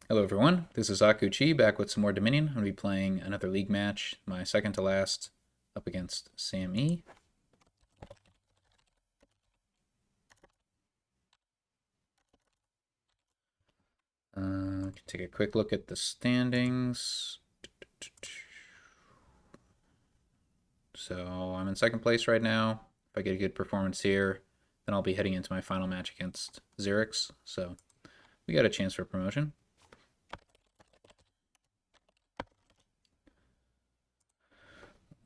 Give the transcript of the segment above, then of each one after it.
Hello everyone, this is Akuchi back with some more Dominion. I'm going to be playing another league match, my second to last, up against SamE. Take a quick look at the standings. So I'm in second place right now. If I get a good performance here, then I'll be heading into my final match against Xerix. So we got a chance for promotion.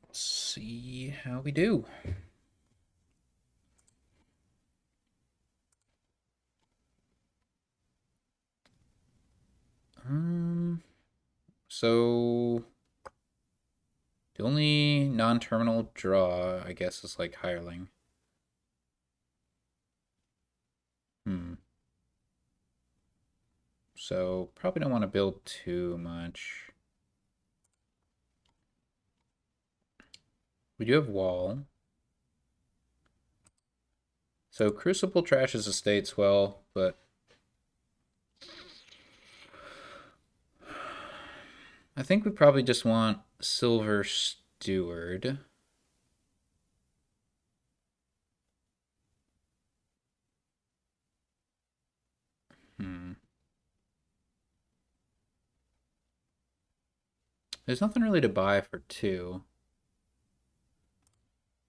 Let's see how we do. So the only non-terminal draw, I guess, is like hireling. So probably don't want to build too much. We do have wall. So Crucible trashes estates well, but I think we probably just want Silver Steward. There's nothing really to buy for 2.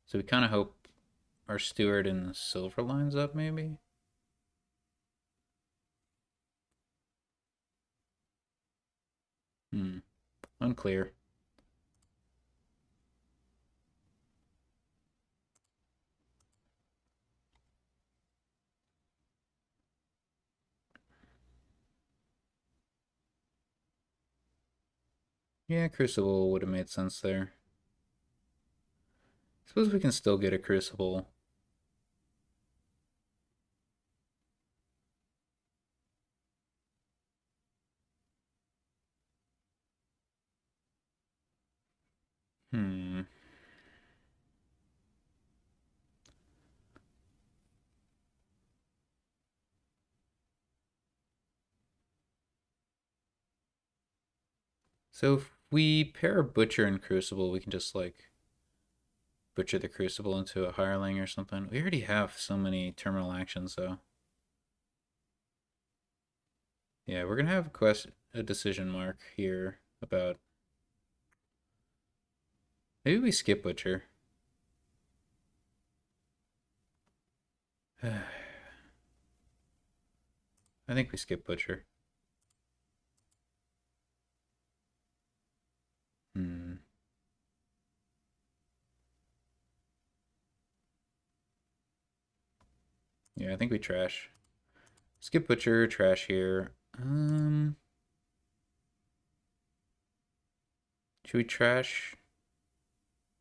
So we kind of hope our Steward and the Silver lines up, maybe? Unclear. Yeah, Crucible would have made sense there. Suppose we can still get a Crucible. Hmm. So if we pair a Butcher and Crucible, we can just like butcher the Crucible into a hireling or something. We already have so many terminal actions, though. Yeah, we're gonna have a decision mark here about maybe we skip Butcher. I think we skip Butcher. Hmm. Yeah, I think we trash. Skip Butcher, trash here. Should we trash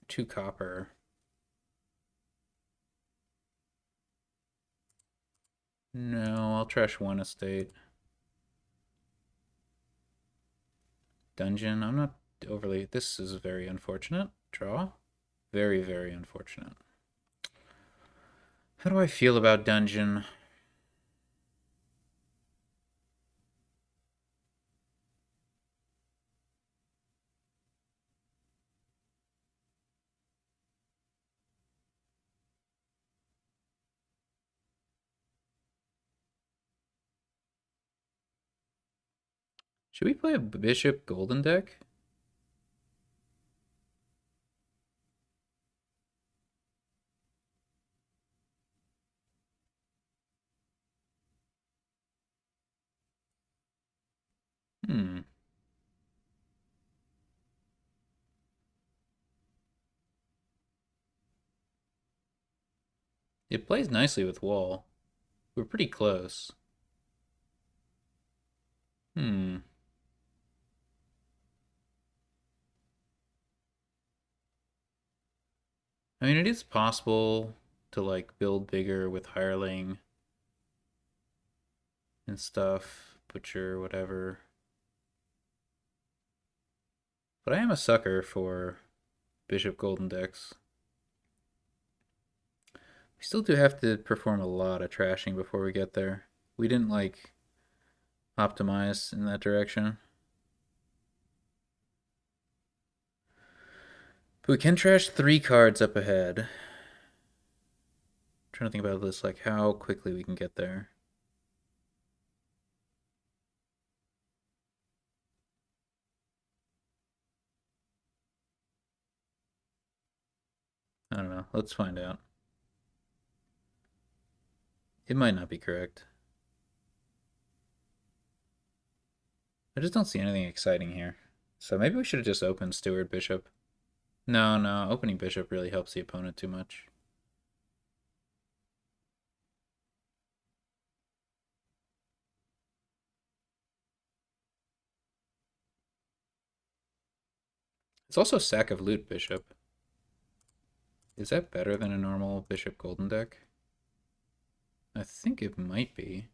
2 copper? No, I'll trash 1 estate. Dungeon, I'm not overly. This is very unfortunate. Draw. Very, very unfortunate. How do I feel about Dungeon? Should we play a Bishop Golden deck? Hmm. It plays nicely with wall. We're pretty close. Hmm. I mean, it is possible to like build bigger with hireling and stuff, butcher, whatever. But I am a sucker for Bishop Golden decks. We still do have to perform a lot of trashing before we get there. We didn't like optimize in that direction. But we can trash 3 cards up ahead. I'm trying to think about this, like how quickly we can get there. I don't know. Let's find out. It might not be correct. I just don't see anything exciting here. So maybe we should have just opened Steward Bishop. No, opening Bishop really helps the opponent too much. It's also Sack of Loot Bishop. Is that better than a normal Bishop Golden deck? I think it might be.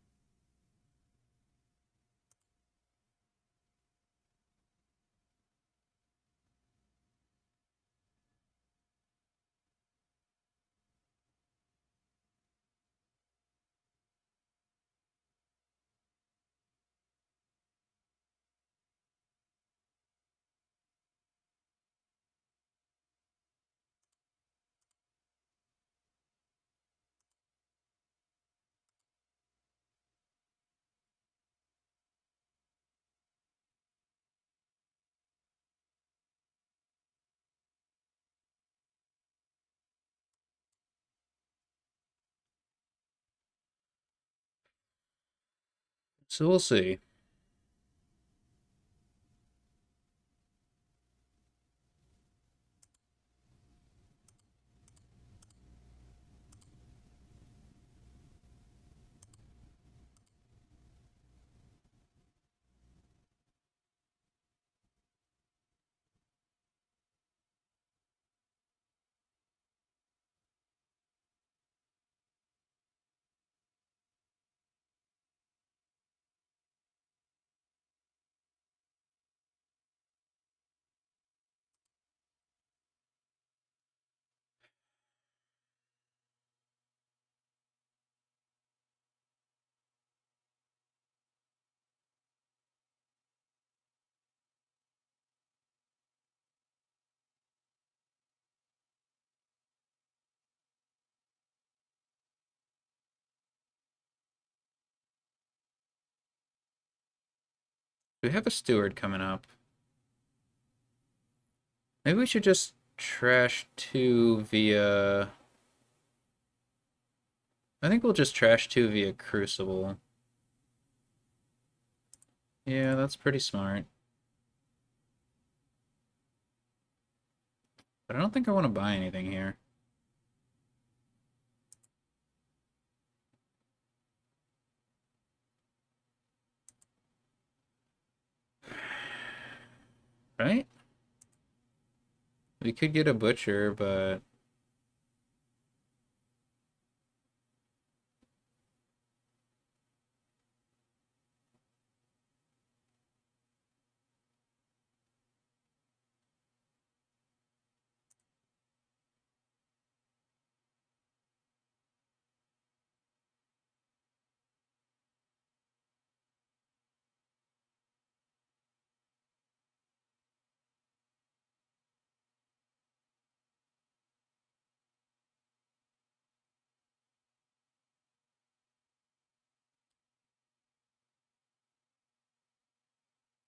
So we'll see. We have a Steward coming up. Maybe we should just trash 2 via... I think we'll just trash 2 via Crucible. Yeah, that's pretty smart. But I don't think I want to buy anything here. Right? We could get a Butcher, but...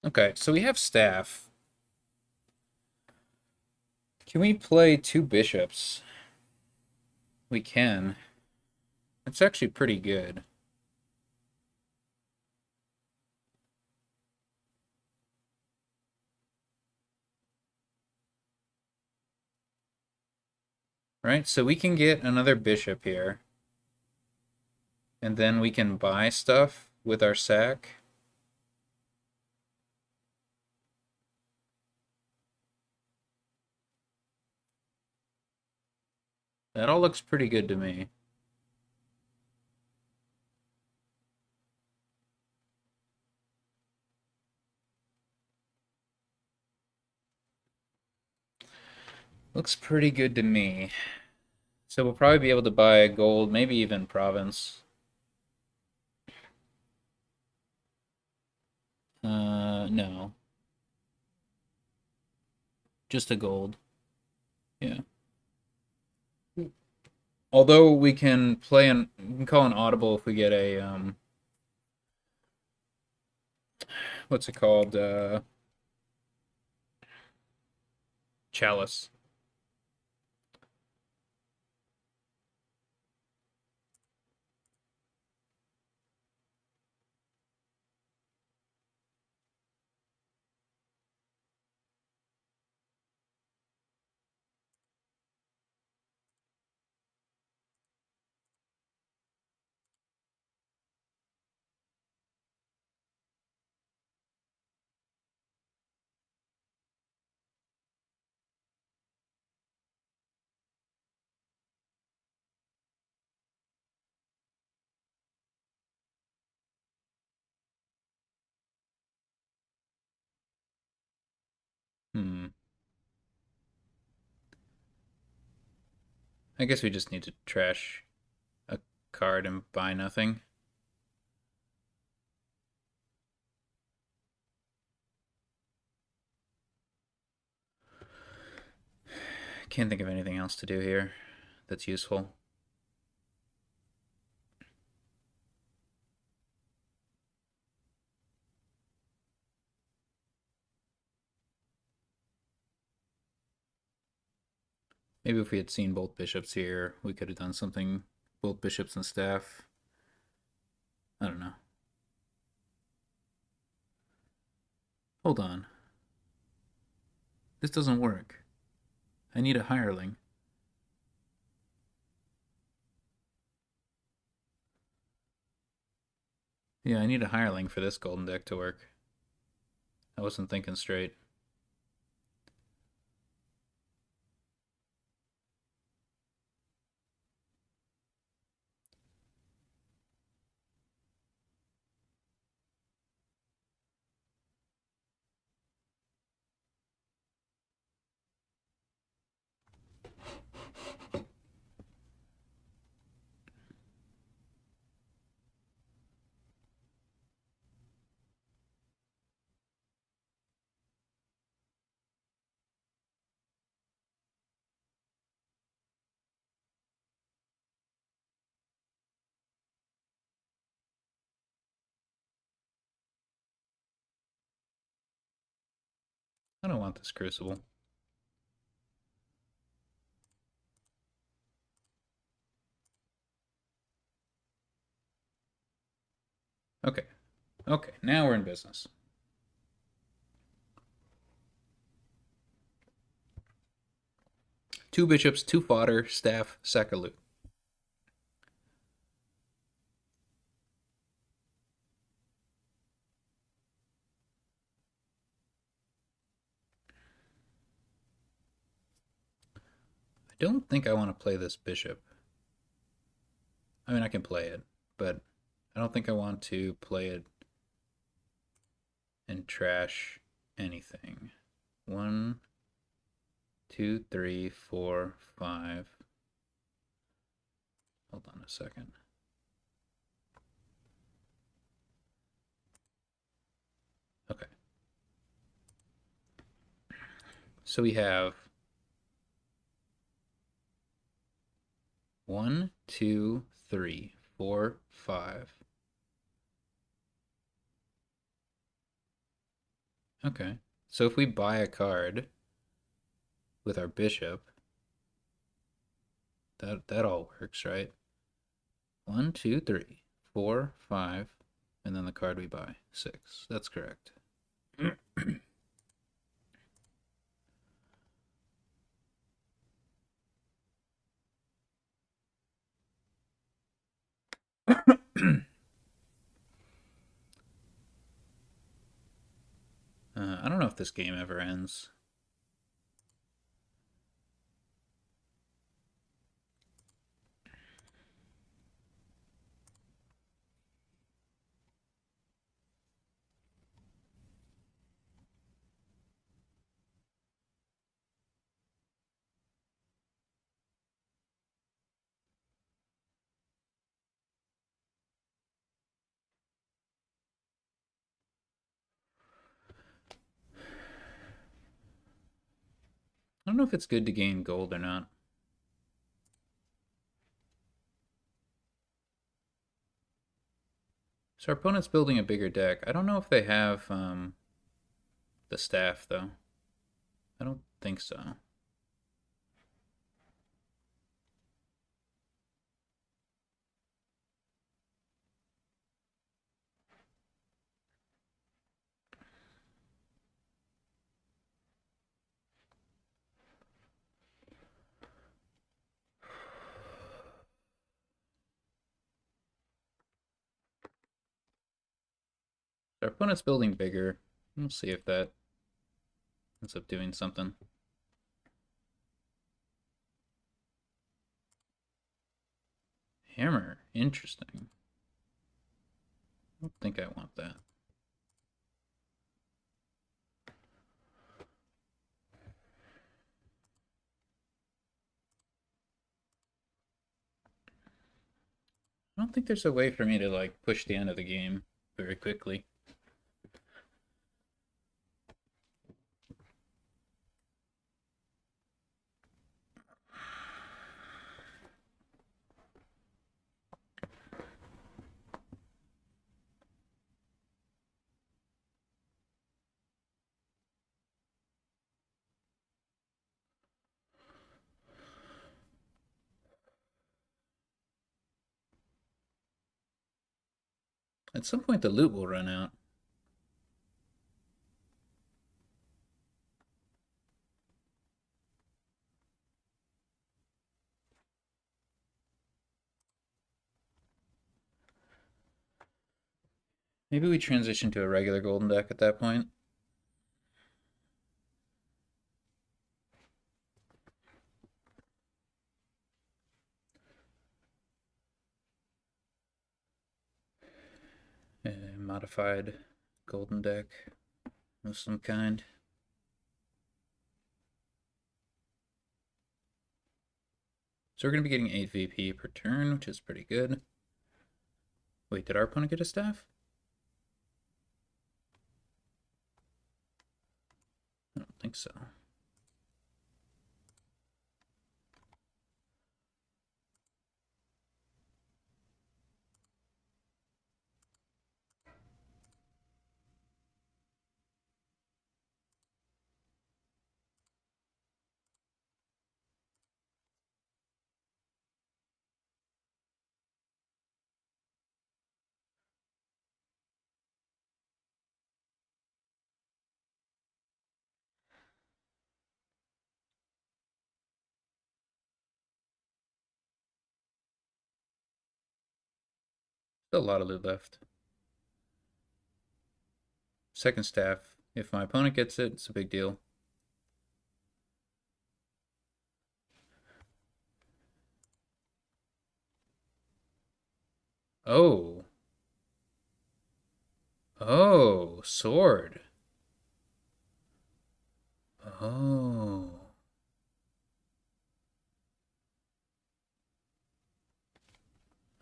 Okay, so we have Staff. Can we play 2 Bishops? We can. It's actually pretty good. Right, so we can get another Bishop here. And then we can buy stuff with our sack. That all looks pretty good to me. Looks pretty good to me. So we'll probably be able to buy a gold, maybe even province. No, just a gold. Yeah. Although we can call an audible if we get a what's it called? Chalice. Hmm. I guess we just need to trash a card and buy nothing. Can't think of anything else to do here that's useful. Maybe if we had seen both bishops here, we could have done something. Both bishops and staff. I don't know. Hold on. This doesn't work. I need a hireling. Yeah, I need a hireling for this golden deck to work. I wasn't thinking straight. I don't want this crucible. Okay. Okay, now we're in business. Two bishops, two fodder, staff, sack a loot. I don't think I want to play this bishop. I mean, I can play it, but I don't think I want to play it and trash anything. 1, 2, 3, 4, 5. Hold on a second. Okay. So we have 1, 2, 3, 4, 5. Okay. So if we buy a card with our bishop, that all works, right? 1, 2, 3, 4, 5, and then the card we buy, 6. That's correct. I don't know if this game ever ends. know if it's good to gain gold or not. So our opponent's building a bigger deck. I don't know if they have the staff, though. I don't think so. Our opponent's building bigger. We'll see if that ends up doing something. Hammer. Interesting. I don't think I want that. I don't think there's a way for me to like push the end of the game very quickly. At some point the loot will run out. Maybe we transition to a regular golden deck at that point. A modified golden deck of some kind. So we're going to be getting 8 VP per turn, which is pretty good. Wait, did our opponent get a staff? I don't think so. Still a lot of loot left. Second staff. If my opponent gets it, it's a big deal. Oh. Oh, sword. Oh.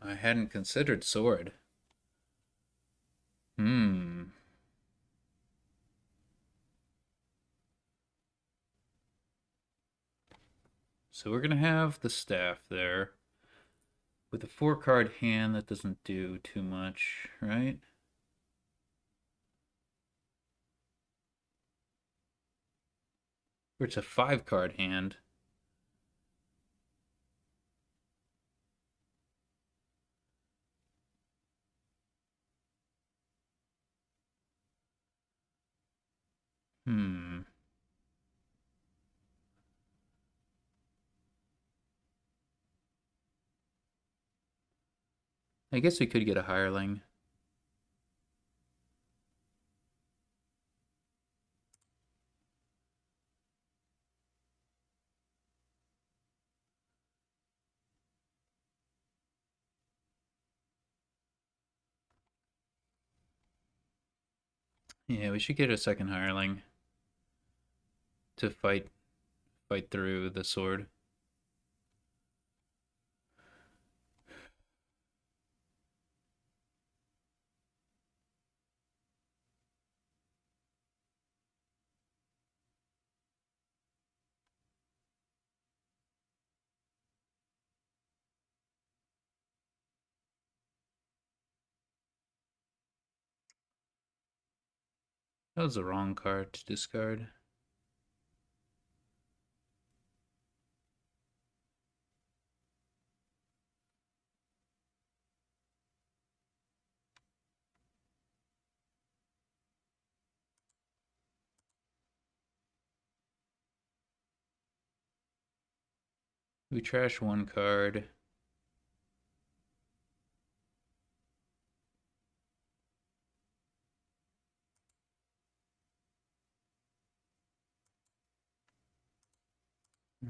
I hadn't considered sword. Hmm. So we're gonna have the staff there. With a 4-card hand, that doesn't do too much, right? Or it's a 5-card hand. Hmm. I guess we could get a hireling. Yeah, we should get a second hireling to fight through the sword. That was the wrong card to discard. We trash one card.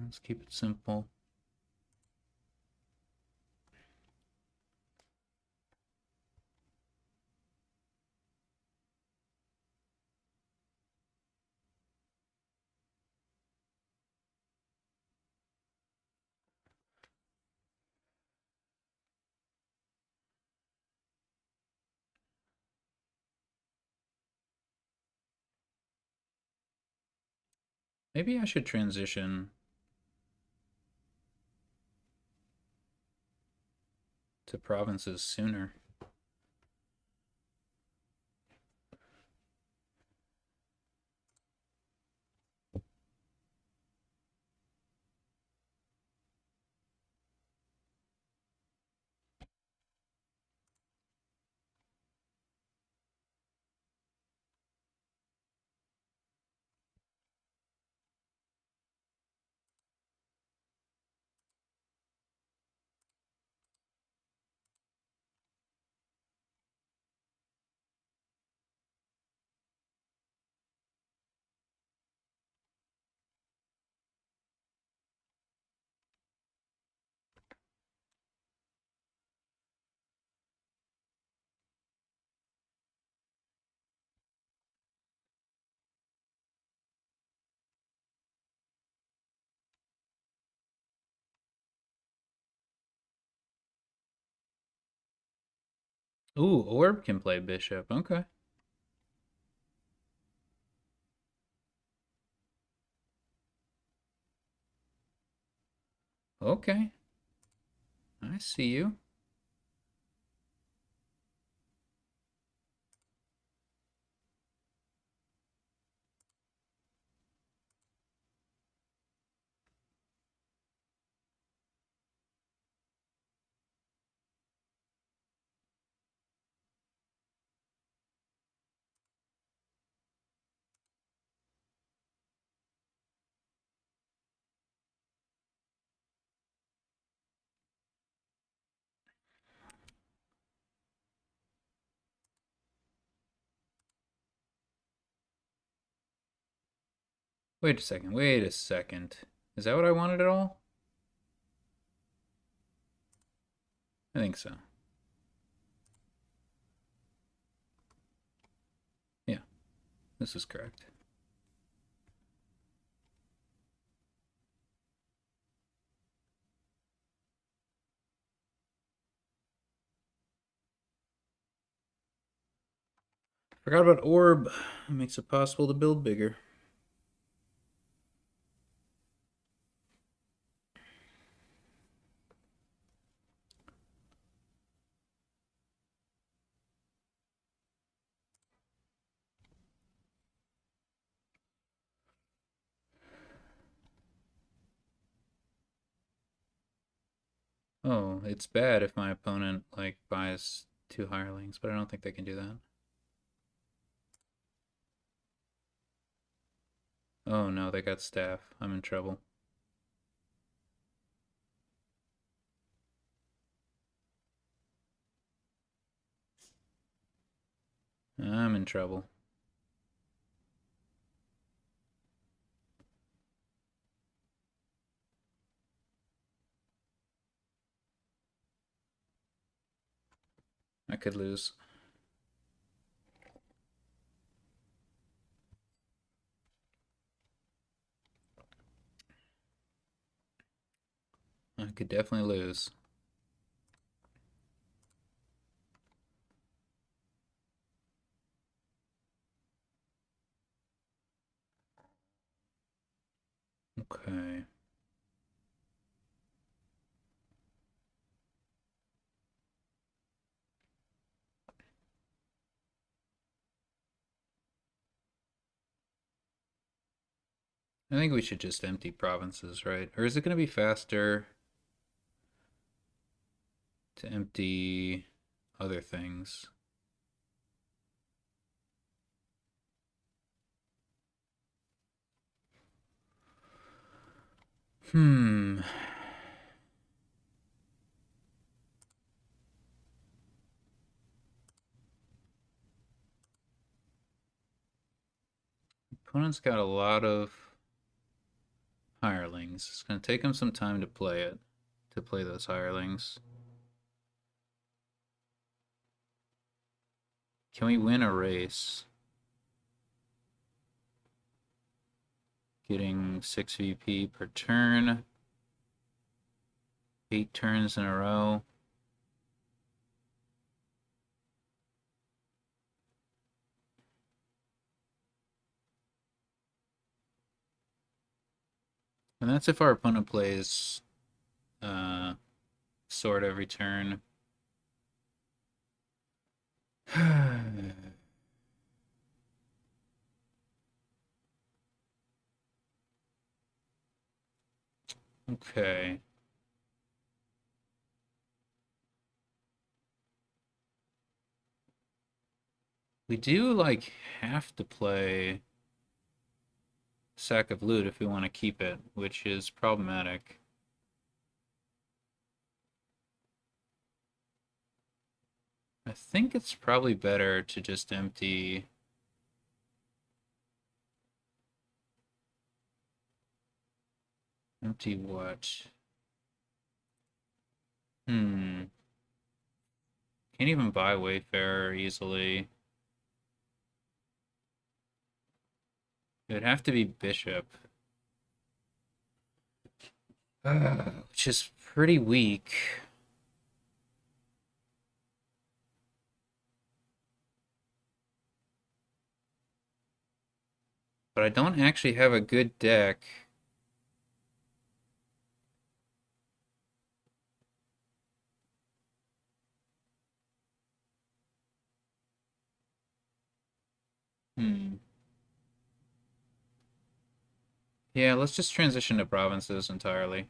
Let's keep it simple. Maybe I should transition to provinces sooner. Ooh, Orb can play bishop. Okay. Okay. I see you. Wait a second. Wait a second. Is that what I wanted at all? I think so. Yeah, this is correct. Forgot about Orb. It makes it possible to build bigger. Oh, it's bad if my opponent like buys two hirelings, but I don't think they can do that. Oh no, they got staff. I'm in trouble. I'm in trouble. I could lose. I could definitely lose. Okay. I think we should just empty provinces, right? Or is it going to be faster to empty other things? Hmm. Opponent's got a lot of hirelings. It's going to take him some time to play it, to play those hirelings. Can we win a race? Getting 6 VP per turn. 8 turns in a row. And that's if our opponent plays sword every turn. Okay. We do, like, have to play Sack of Loot if we want to keep it, which is problematic. I think it's probably better to just empty... Empty what? Hmm. Can't even buy Wayfarer easily. It would have to be Bishop. Which is pretty weak. But I don't actually have a good deck. Hmm. Yeah, let's just transition to provinces entirely.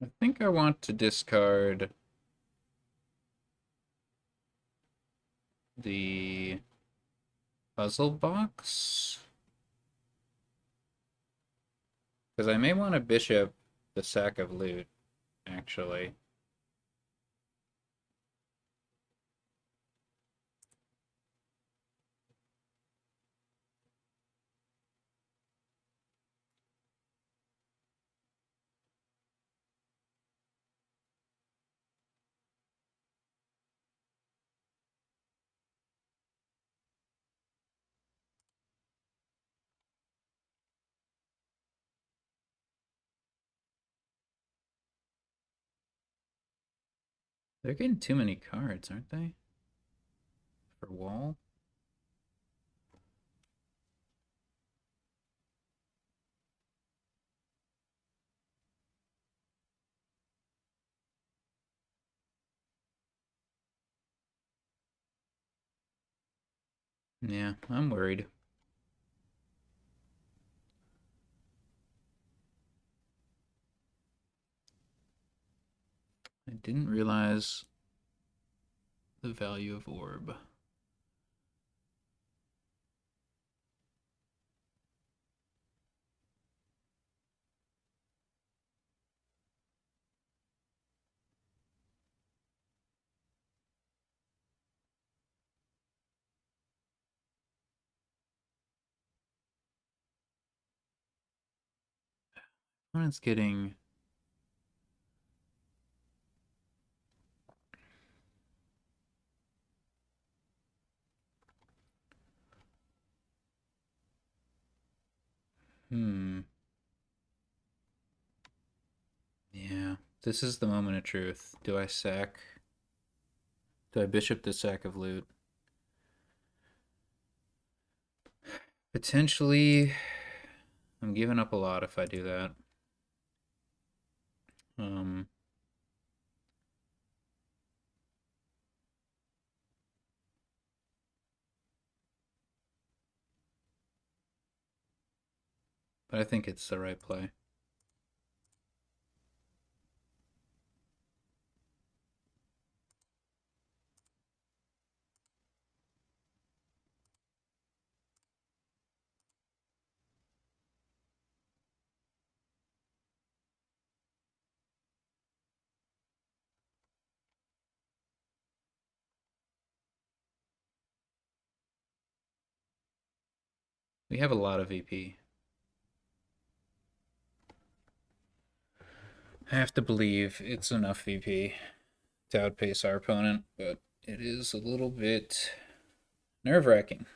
I think I want to discard the puzzle box. Because I may want to bishop the Sack of Loot, actually. They're getting too many cards, aren't they? For wall? Yeah, I'm worried. I didn't realize the value of orb. Opponent's getting... Yeah, this is the moment of truth. Do I sack? Do I bishop the sack of loot? Potentially, I'm giving up a lot if I do that. But I think it's the right play. We have a lot of VP. I have to believe it's enough VP to outpace our opponent, but it is a little bit nerve-wracking.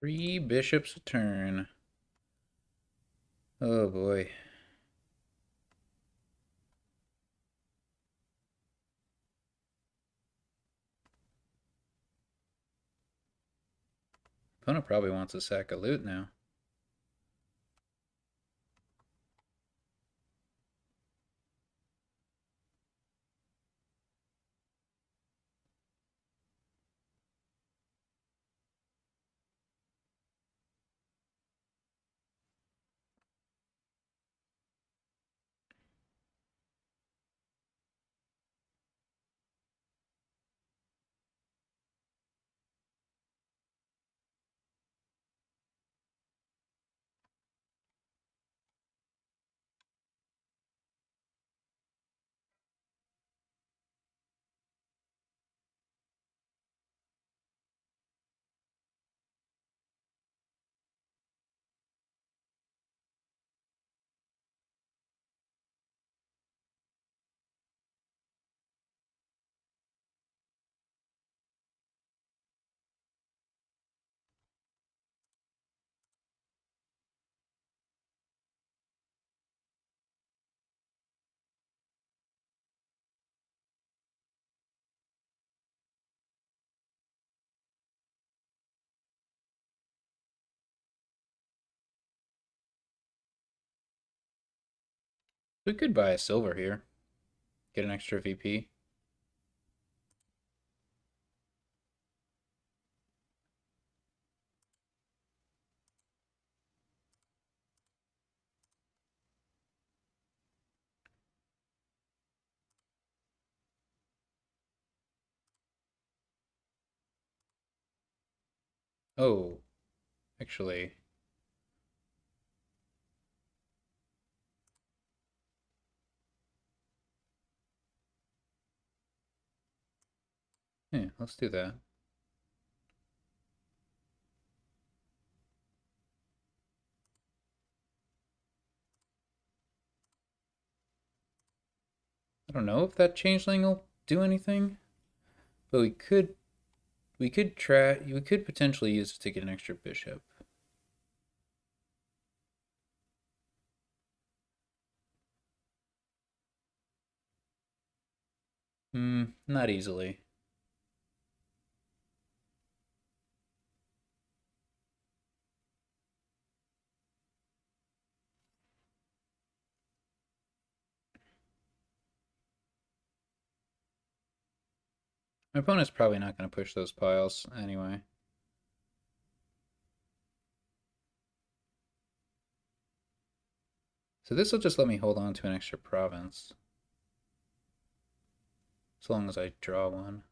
Three bishops a turn. Oh boy. Opponent probably wants a sack of loot now. We could buy a silver here. Get an extra VP. Oh, actually, yeah, let's do that. I don't know if that changeling will do anything, but we could potentially use it to get an extra bishop. Not easily. My opponent's probably not going to push those piles anyway. So this will just let me hold on to an extra province. As long as I draw one.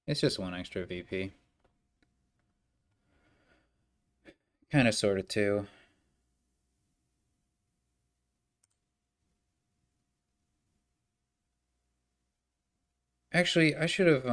It's just one extra VP. Kind of, sort of, too. Actually, I should have,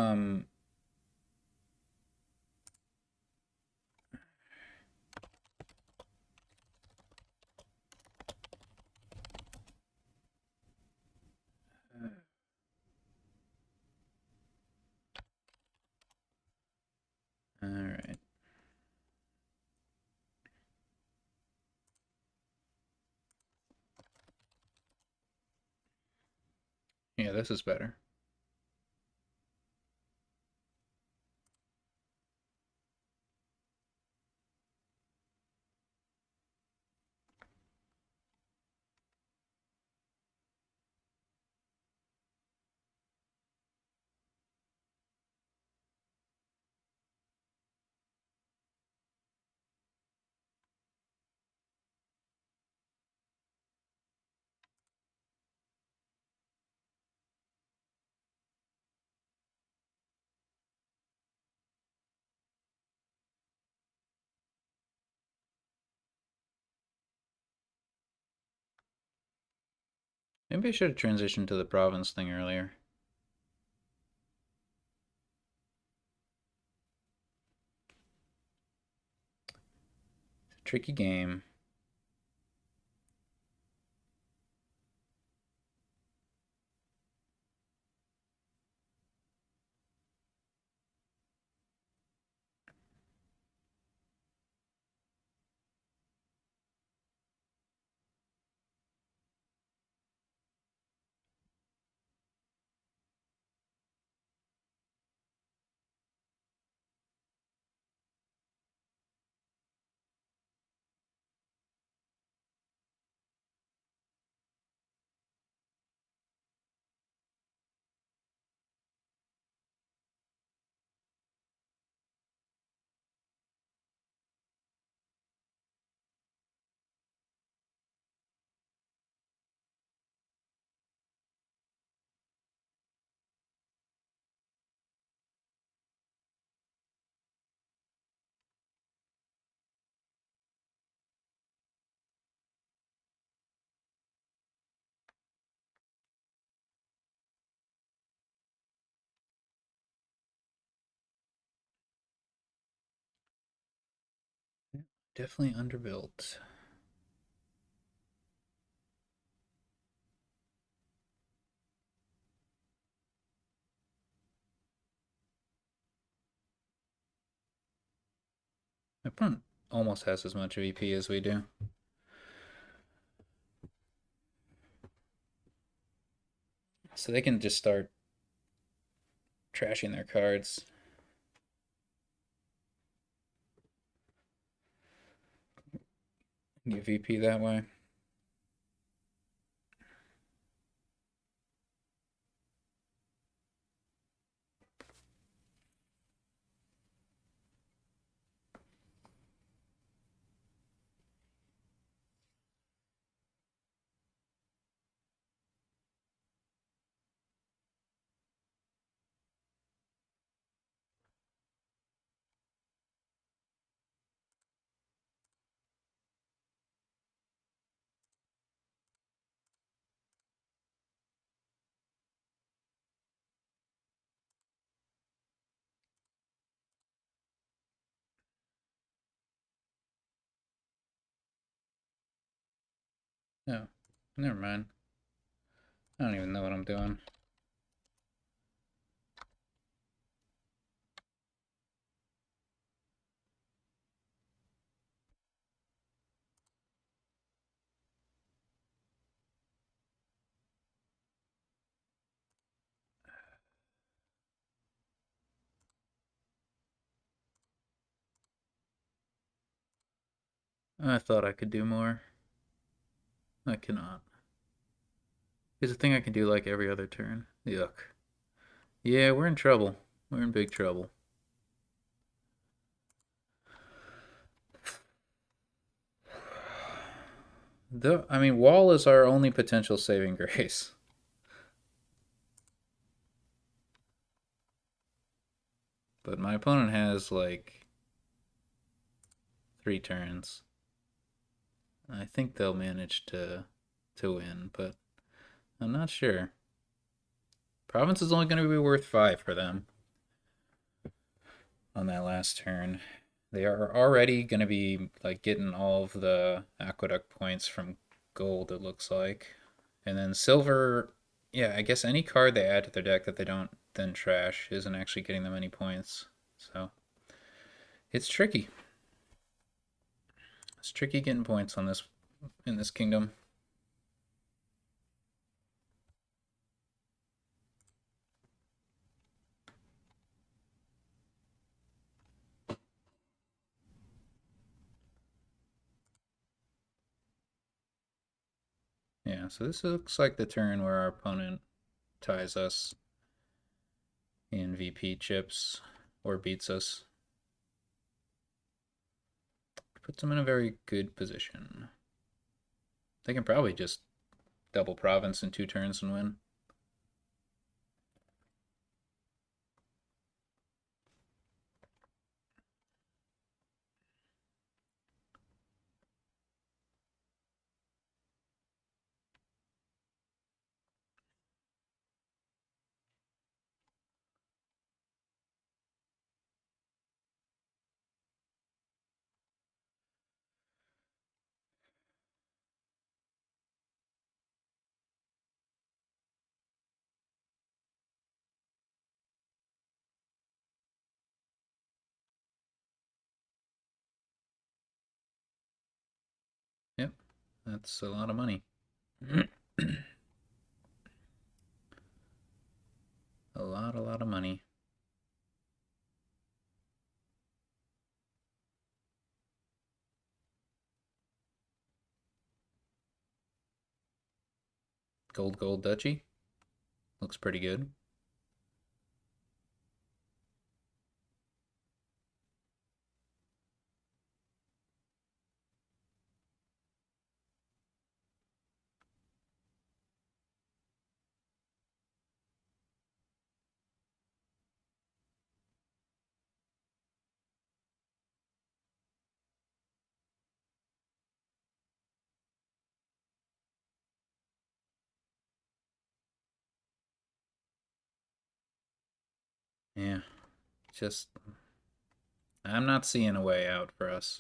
Alright. Yeah, this is better. Maybe I should have transitioned to the province thing earlier. It's a tricky game. Definitely underbuilt. My opponent almost has as much VP as we do. So they can just start trashing their cards. Get VP that way. No, never mind. I don't even know what I'm doing. I thought I could do more. I cannot. It's a thing I can do like every other turn. Yuck. Yeah, we're in trouble. We're in big trouble. I mean, wall is our only potential saving grace. But my opponent has like 3 turns. I think they'll manage to win, but I'm not sure. Province is only going to be worth 5 for them on that last turn. They are already going to be like getting all of the aqueduct points from gold, it looks like. And then silver, yeah, I guess any card they add to their deck that they don't then trash isn't actually getting them any points. So it's tricky. It's tricky getting points on this in this kingdom. Yeah, so this looks like the turn where our opponent ties us in VP chips or beats us. Puts them in a very good position. They can probably just double province in 2 turns and win. Yep, that's a lot of money. A lot of money. Gold duchy. Looks pretty good. Yeah, just I'm not seeing a way out for us.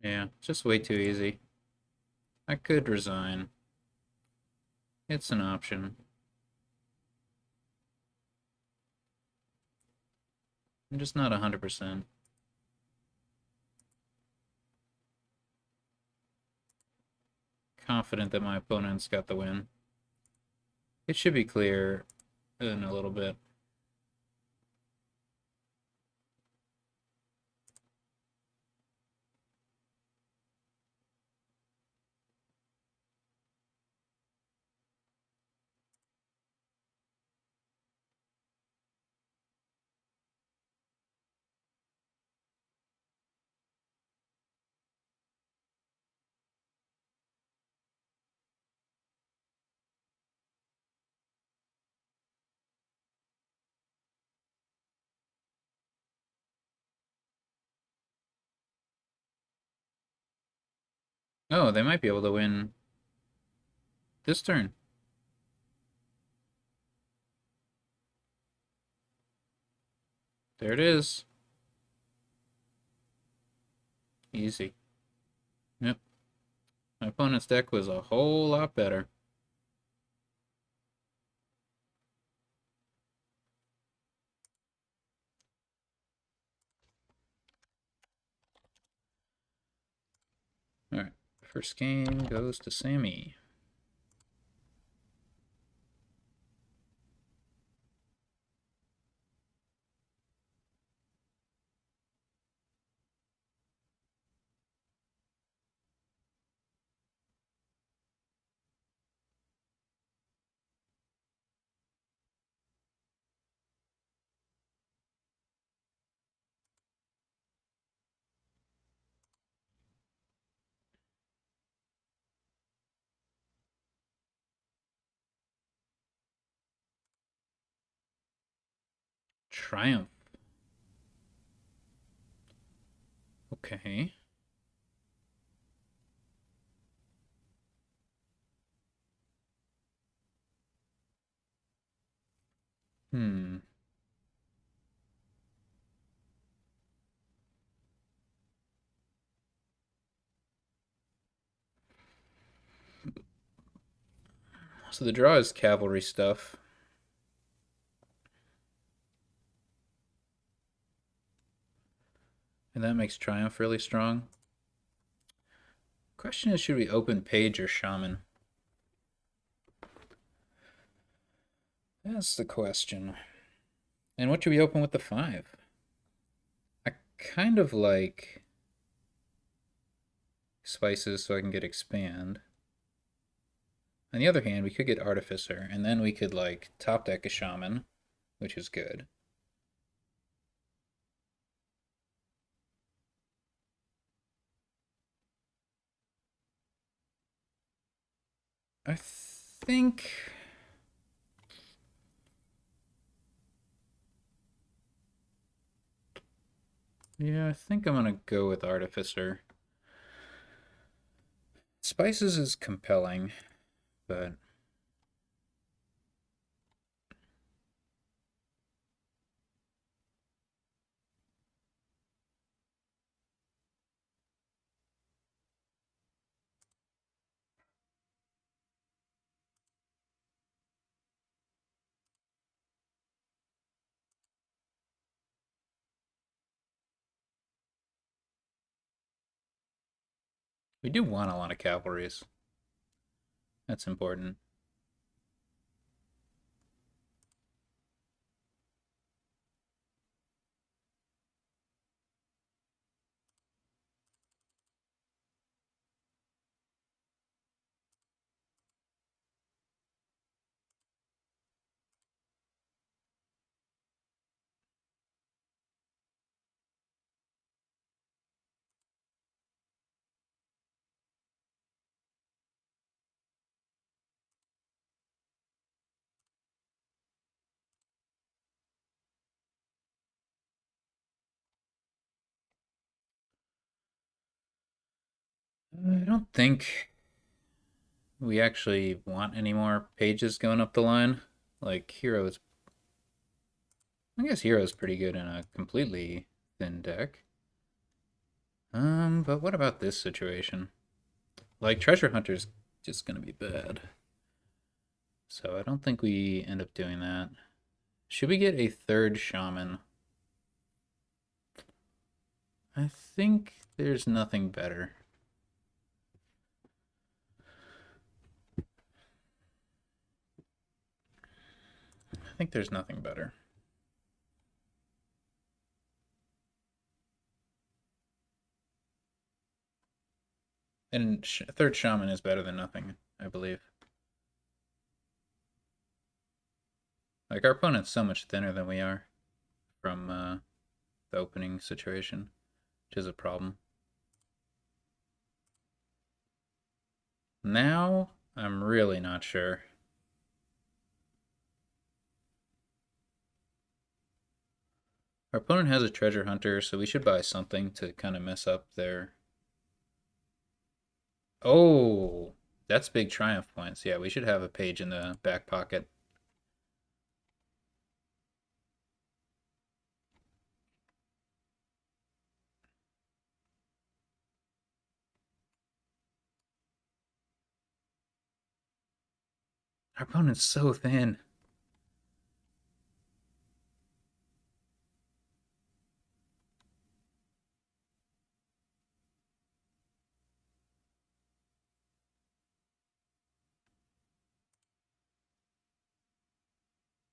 Yeah, just way too easy. I could resign. It's an option. I'm just not 100% confident that my opponent's got the win. It should be clear in a little bit. Oh, they might be able to win this turn. There it is. Easy. Yep. My opponent's deck was a whole lot better. Alright. First game goes to SamE. Triumph. Okay. Hmm. So the draw is cavalry stuff. And that makes Triumph really strong. Question is, should we open Page or Shaman? That's the question. And what should we open with the 5? I kind of like Spices so I can get Expand. On the other hand, we could get Artificer, and then we could, like, top deck a Shaman, which is good. I think... Yeah, I think I'm gonna go with Artificer. Spices is compelling, but... We do want a lot of cavalries. That's important. I don't think we actually want any more pages going up the line. Like, Hero's... I guess Hero's pretty good in a completely thin deck. But what about this situation? Like, Treasure Hunter's just gonna be bad. So I don't think we end up doing that. Should we get a third Shaman? I think there's nothing better. I think there's nothing better. And third Shaman is better than nothing, I believe. Like, our opponent's so much thinner than we are from the opening situation, which is a problem. Now, I'm really not sure. Our opponent has a Treasure Hunter, so we should buy something to kind of mess up their... Oh, that's big Triumph points. Yeah, we should have a page in the back pocket. Our opponent's so thin.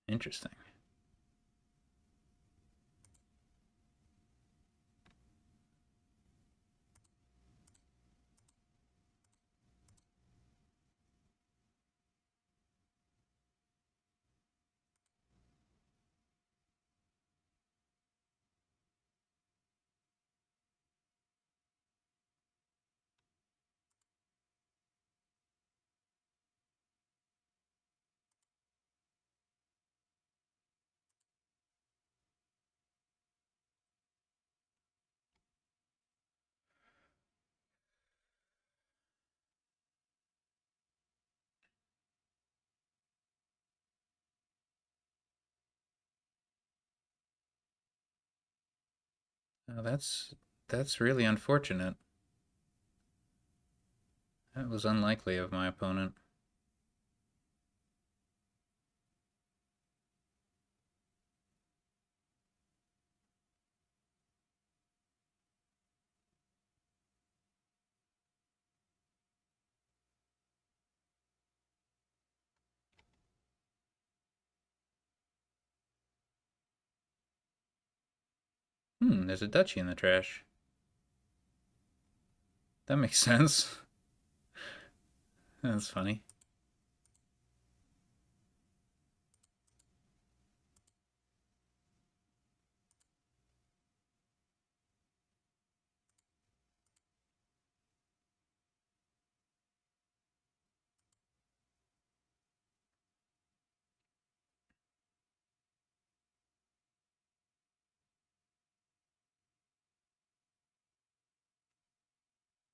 Interesting. Oh, that's really unfortunate. That was unlikely of my opponent. There's a duchy in the trash. That makes sense. That's funny.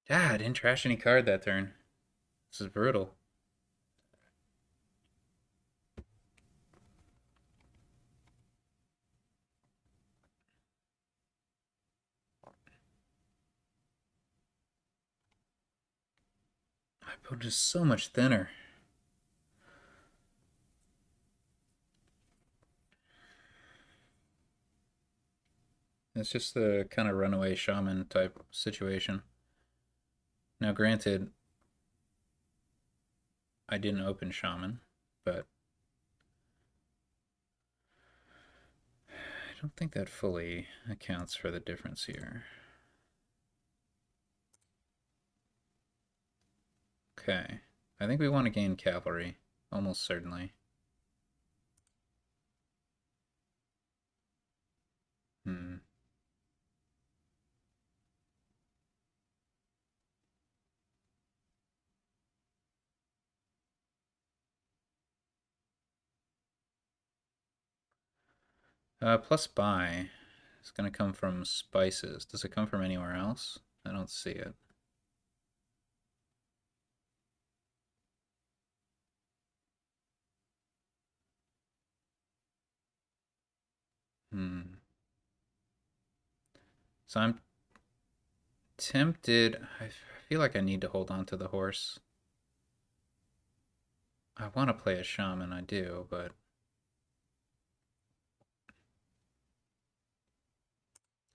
Ah, I didn't trash any card that turn. This is brutal. My opponent is so much thinner. It's just the kind of runaway shaman type situation. Now, granted, I didn't open shaman, but I don't think that fully accounts for the difference here. Okay. I think we want to gain cavalry, almost certainly. Hmm. Plus buy is going to come from spices. Does it come from anywhere else? I don't see it. Hmm. So I'm tempted. I feel like I need to hold on to the horse. I want to play a shaman, I do, but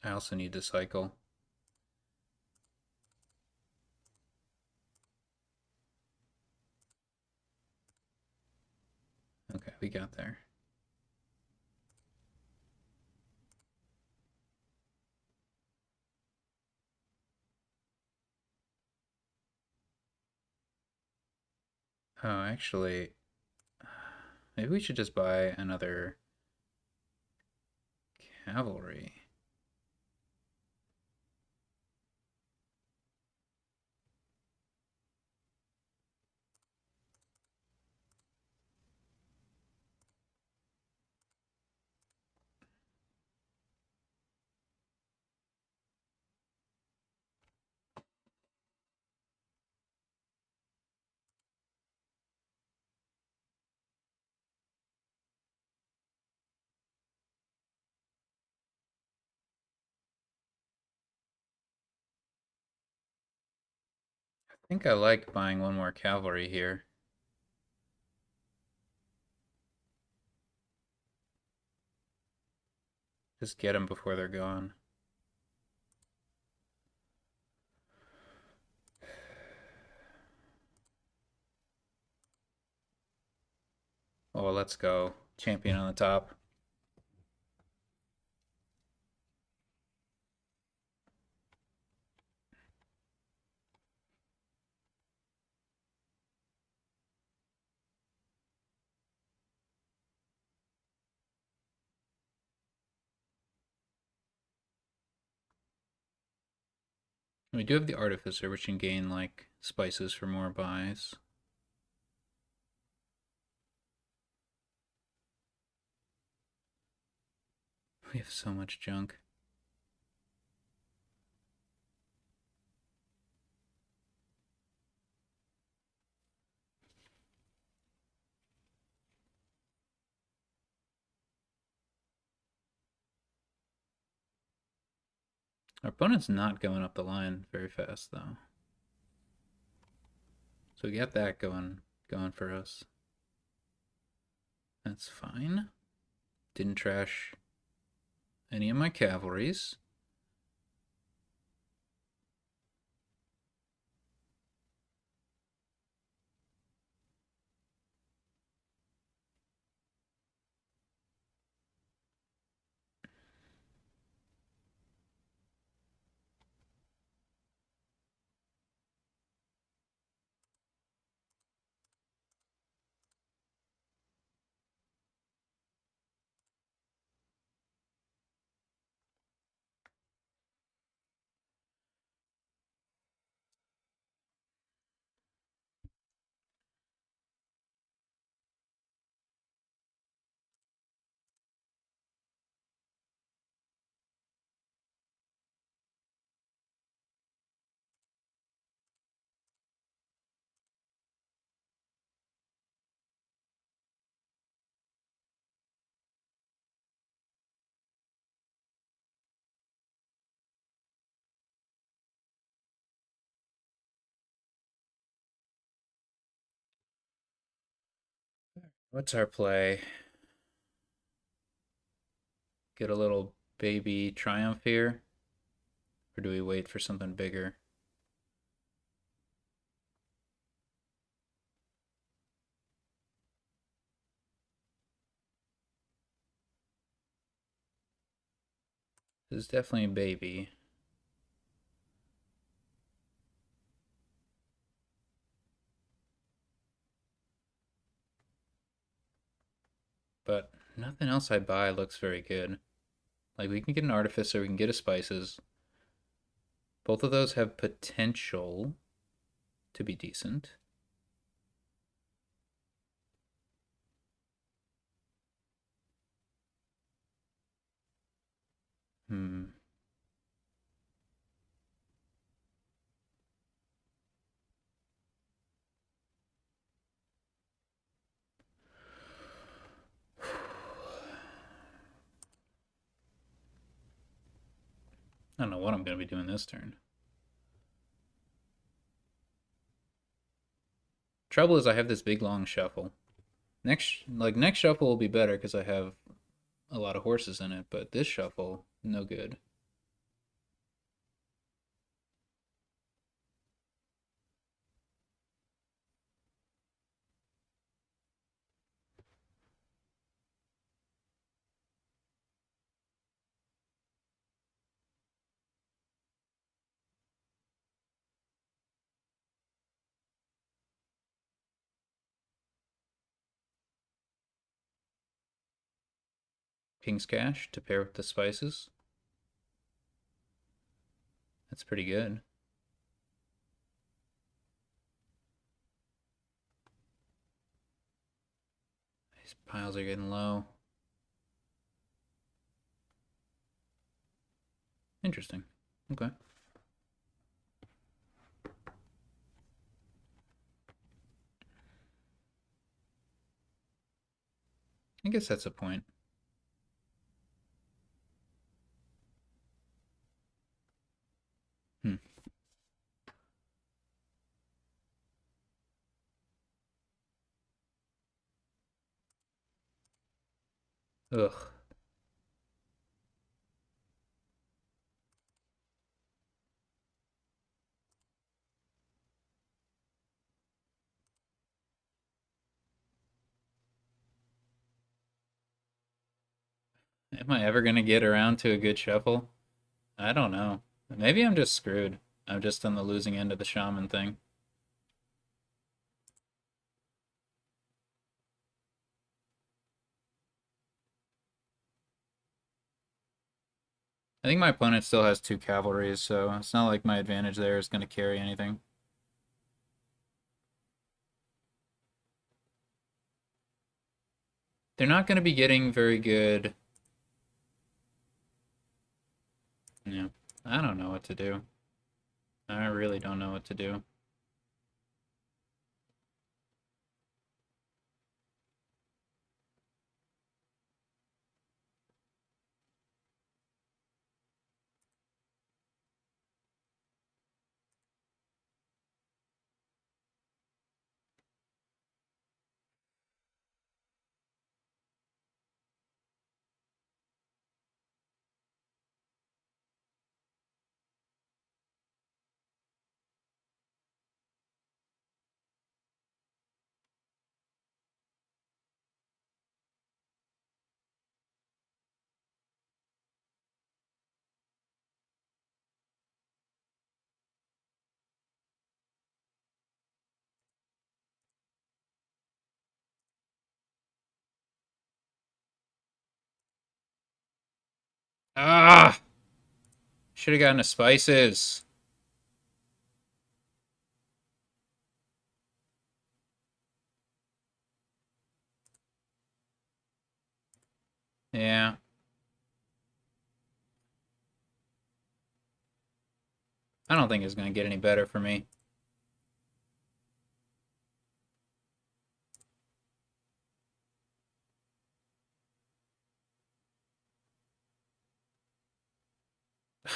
I also need to cycle. Okay, we got there. Oh, actually, maybe we should just buy another cavalry. I think I like buying one more cavalry here. Just get them before they're gone. Oh, let's go. Champion on the top. We do have the Artificer, which can gain, like, spices for more buys. We have so much junk. Our opponent's not going up the line very fast, though. So we got that going for us. That's fine. Didn't trash any of my cavalries. What's our play? Get a little baby Triumph here? Or do we wait for something bigger? This is definitely a baby. But nothing else I buy looks very good. Like, we can get an Artificer, we can get a Spices. Both of those have potential to be decent. Hmm. I don't know what I'm going to be doing this turn. Trouble is I have this big long shuffle. Next shuffle will be better because I have a lot of horses in it, but this shuffle, no good. King's Cash to pair with the spices. That's pretty good. These piles are getting low. Interesting. Okay. I guess that's a point. Hmm. Ugh. Am I ever gonna get around to a good shuffle? I don't know. Maybe I'm just screwed. I'm just on the losing end of the shaman thing. I think my opponent still has 2 cavalries, so it's not like my advantage there is going to carry anything. They're not going to be getting very good. Yeah, I don't know what to do. I really don't know what to do. Ah! Should have gotten a spices. Yeah. I don't think it's going to get any better for me.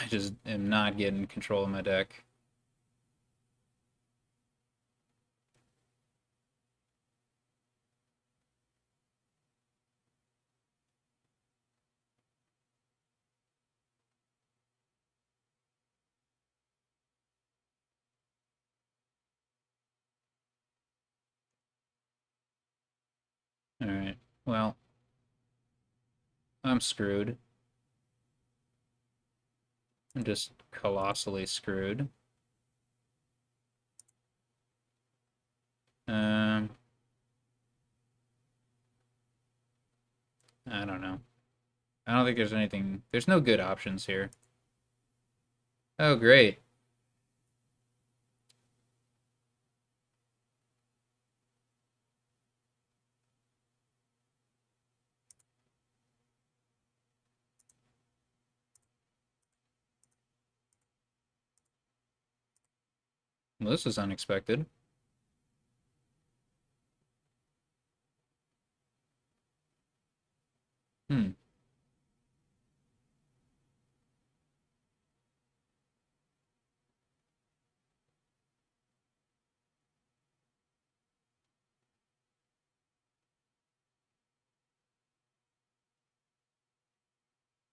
I just am not getting control of my deck. Alright. Well, I'm screwed. I'm just colossally screwed. Um, I don't know. I don't think there's anything. There's no good options here. Oh, great. Well, this is unexpected. Hmm.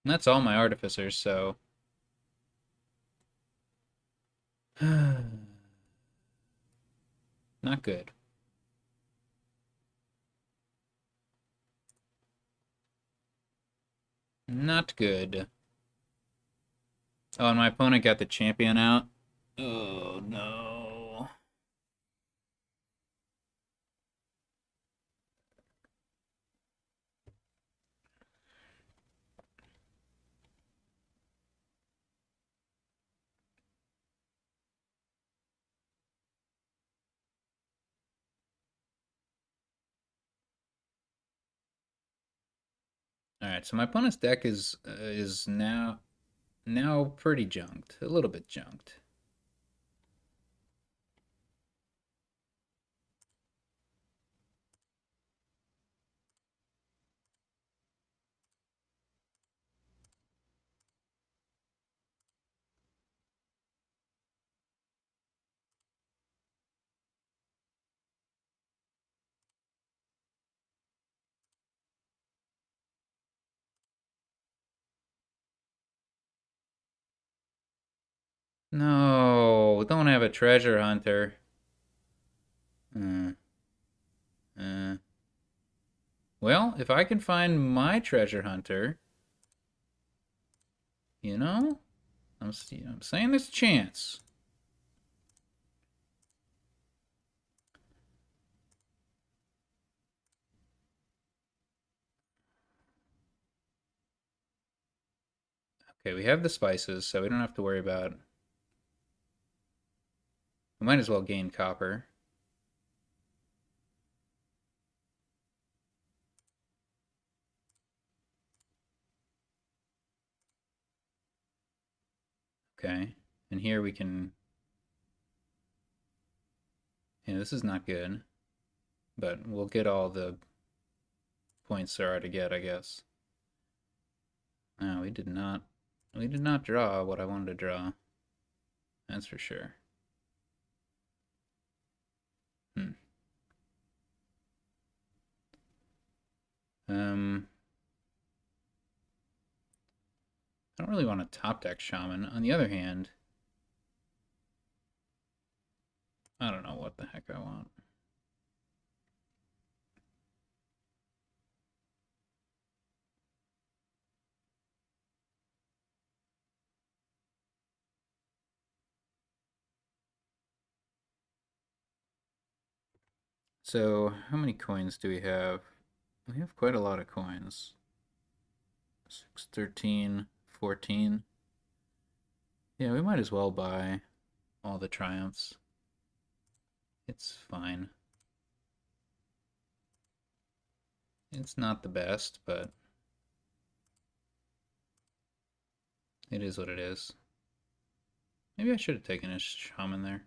And that's all my artificers, so not good. Not good. Oh, and my opponent got the champion out. Oh no. All right, so my opponent's deck is now pretty junked, a little bit junked. No, don't have a treasure hunter. Uh, uh. Well, if I can find my treasure hunter, you know, I'm saying there's a chance. Okay, we have the spices, so we don't have to worry about. We might as well gain copper. Okay, and here we can. Yeah, this is not good, but we'll get all the points there are to get, I guess. No, we did not. We did not draw what I wanted to draw. That's for sure. Hmm. Um, I don't really want a top deck shaman. On the other hand, I don't know what the heck I want. So, how many coins do we have? We have quite a lot of coins. 6, 13, 14. Yeah, we might as well buy all the triumphs. It's fine. It's not the best, but it is what it is. Maybe I should have taken a shaman there.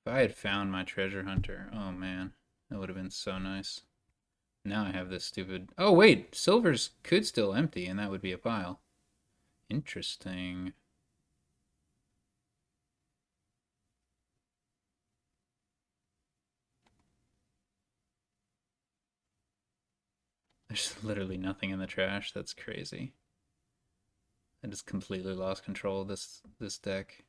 If I had found my treasure hunter, oh man, that would have been so nice. Now I have this stupid. Oh wait, silvers could still empty, and that would be a pile. Interesting. There's literally nothing in the trash. That's crazy. I just completely lost control of this deck.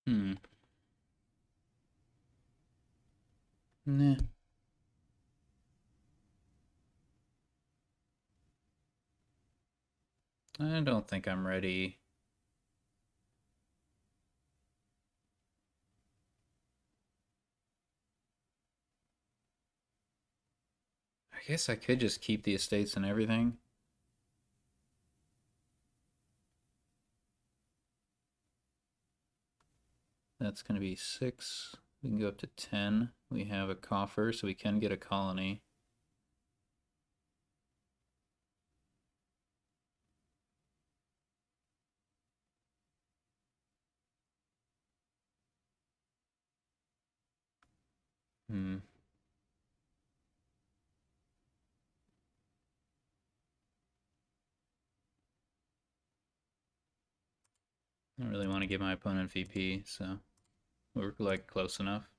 Hmm. Nah. I don't think I'm ready. I guess I could just keep the estates and everything. That's going to be 6. We can go up to 10. We have a coffer, so we can get a colony. Hmm. I don't really want to give my opponent VP, so we're like close enough.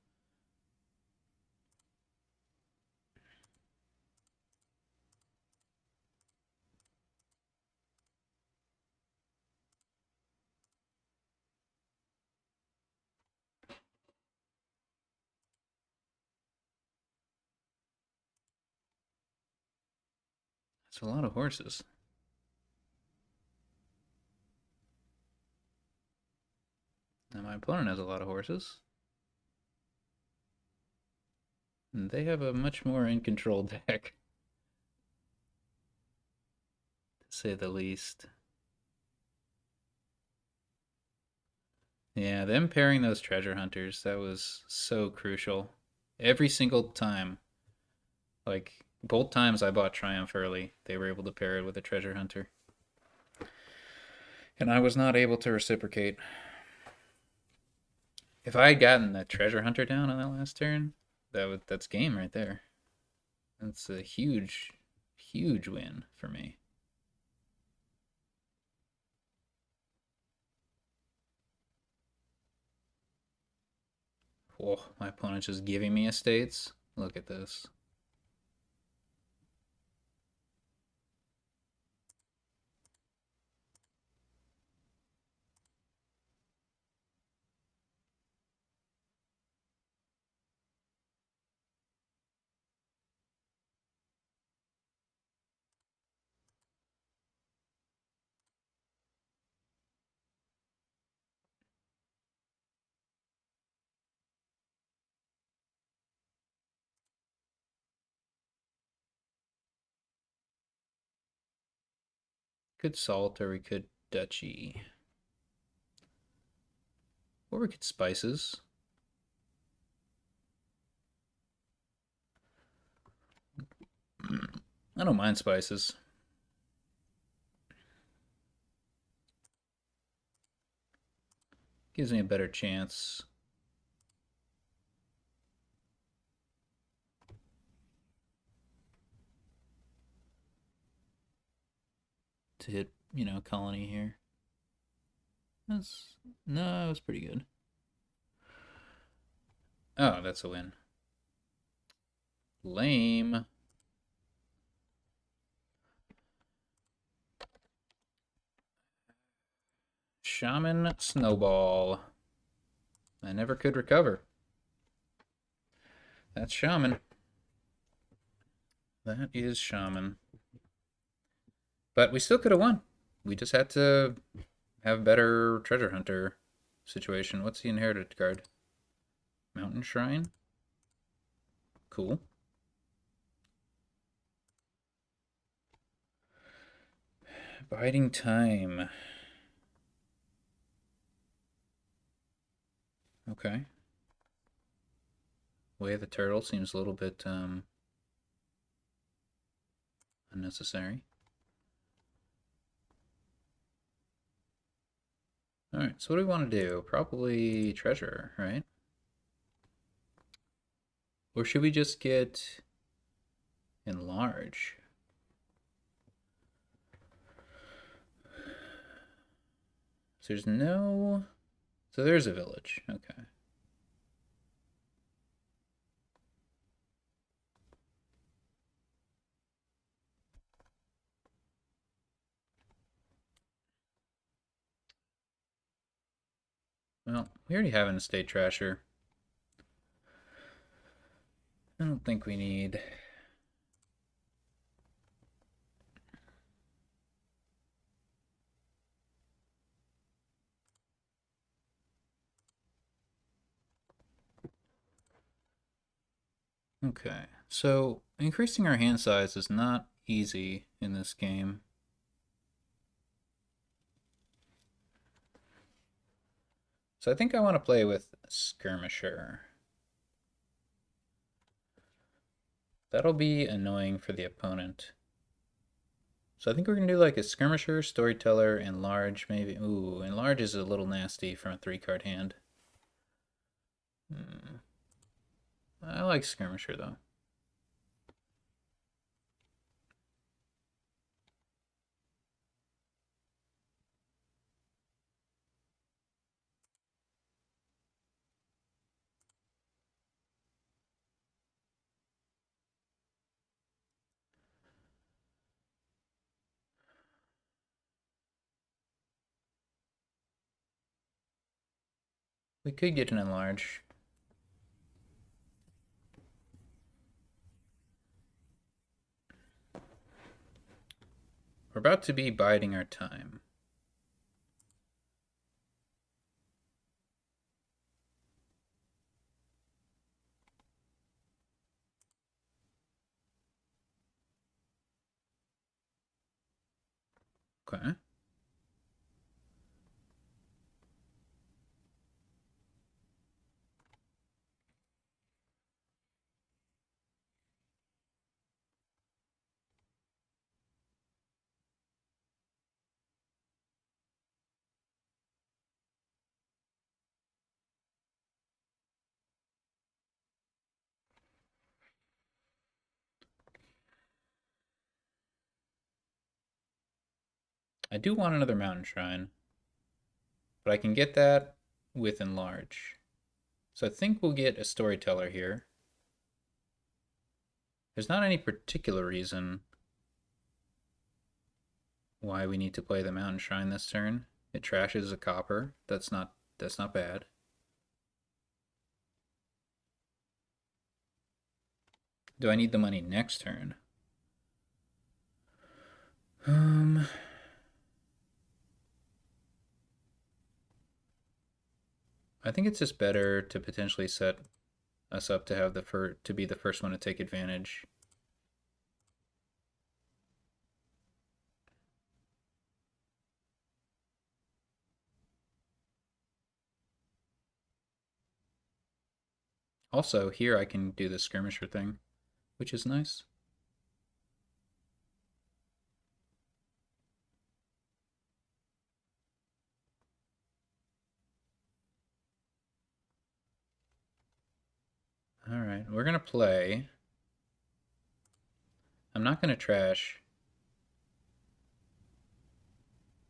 That's a lot of horses. Now my opponent has a lot of horses. And they have a much more in control deck, to say the least. Yeah, them pairing those treasure hunters, that was so crucial. Every single time, like both times I bought Triumph early, they were able to pair it with a treasure hunter. And I was not able to reciprocate. If I had gotten that treasure hunter down on that last turn, that's game right there. That's a huge, huge win for me. Oh, my opponent's just giving me estates. Look at this. Could salt or we could duchy. Or we could spices. I don't mind spices. Gives me a better chance. To hit, colony here. No, it was pretty good. Oh, that's a win. Lame. Shaman Snowball. I never could recover. That's Shaman. That is Shaman. But we still could have won. We just had to have better treasure hunter situation. What's the inherited card? Mountain Shrine? Cool. Biding time. Okay. Way of the Turtle seems a little bit unnecessary. Alright, so what do we want to do? Probably treasure, right? Or should we just get enlarge? So there's no... So there's a village. Okay. Well, we already have an estate trasher. I don't think we need... Okay, so increasing our hand size is not easy in this game. So So I think I want to play with Skirmisher. That'll be annoying for the opponent. So I think we're going to do like a Skirmisher, Storyteller, Enlarge maybe. Ooh, Enlarge is a little nasty from a 3-card hand. I like Skirmisher though. We could get an Enlarge. We're about to be biding our time. Okay. I do want another Mountain Shrine, but I can get that with Enlarge. So I think we'll get a Storyteller here. There's not any particular reason why we need to play the Mountain Shrine this turn. It trashes a copper. That's not bad. Do I need the money next turn? I think it's just better to potentially set us up to have to be the first one to take advantage. Also, here I can do the Skirmisher thing, which is nice. All right, we're gonna play. I'm not gonna trash.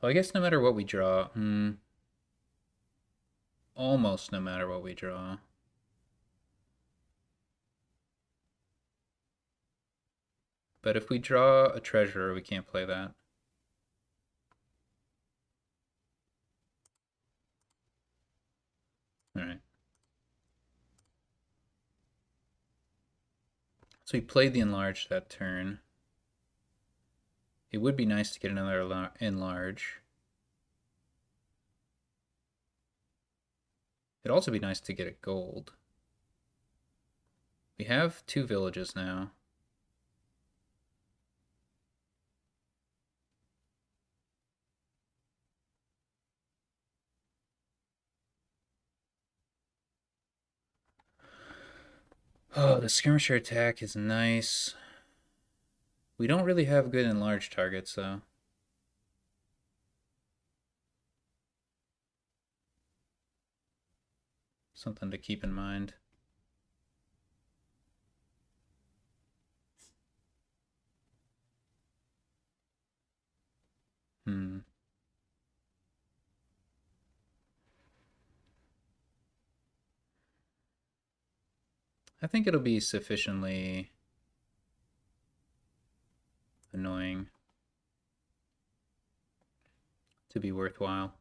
Well, I guess no matter what we draw, almost no matter what we draw. But if we draw a treasurer, we can't play that. All right. So we played the enlarge that turn. It would be nice to get another enlarge. It'd also be nice to get a gold. We have 2 villages now. Oh, the skirmisher attack is nice. We don't really have good enlarged targets, though. Something to keep in mind. I think it'll be sufficiently annoying to be worthwhile.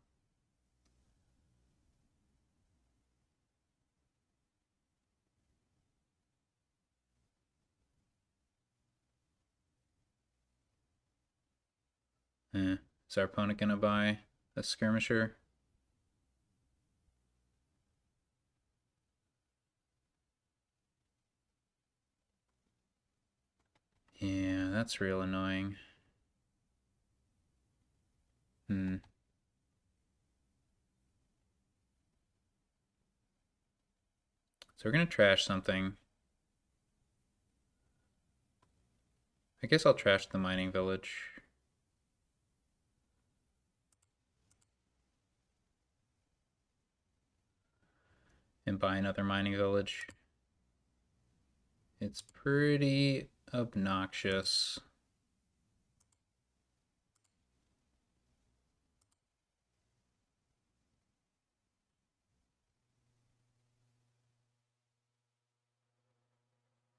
Is our opponent gonna buy a skirmisher? Yeah, that's real annoying. So we're gonna trash something. I guess I'll trash the mining village. And buy another mining village. It's pretty obnoxious.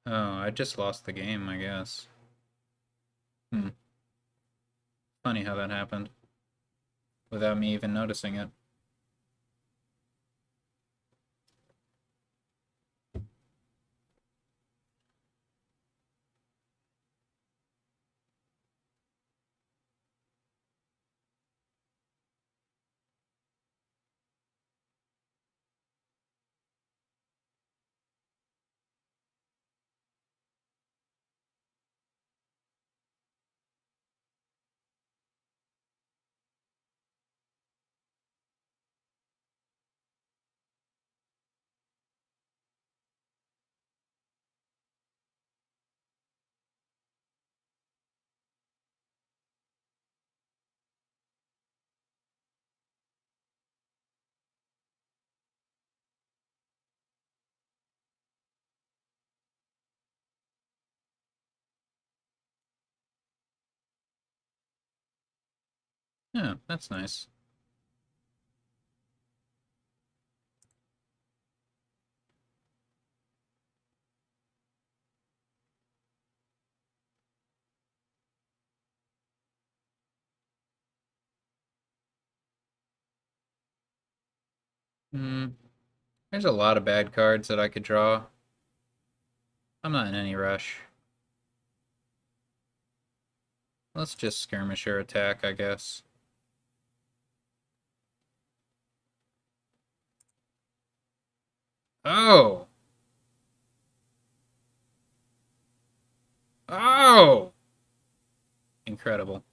Oh, I just lost the game, I guess. Hmm. Funny how that happened. Without me even noticing it. Yeah, that's nice. Hmm. There's a lot of bad cards that I could draw. I'm not in any rush. Let's just skirmisher attack, I guess. Oh! Oh! Incredible.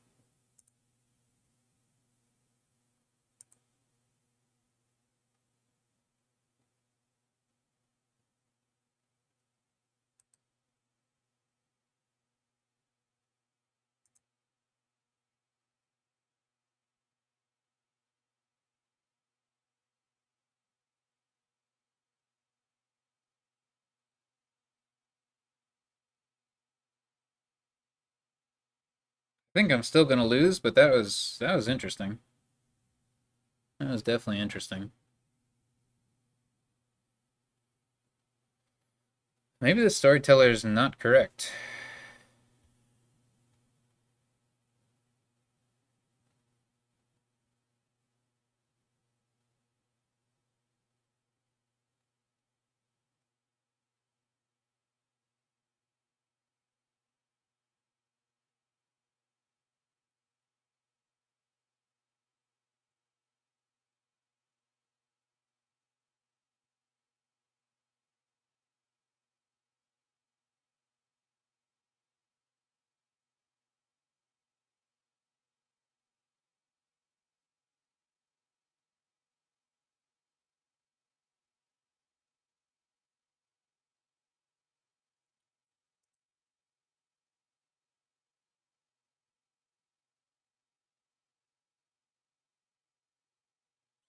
I think I'm still gonna lose, but that was interesting. That was definitely interesting. Maybe the storyteller is not correct.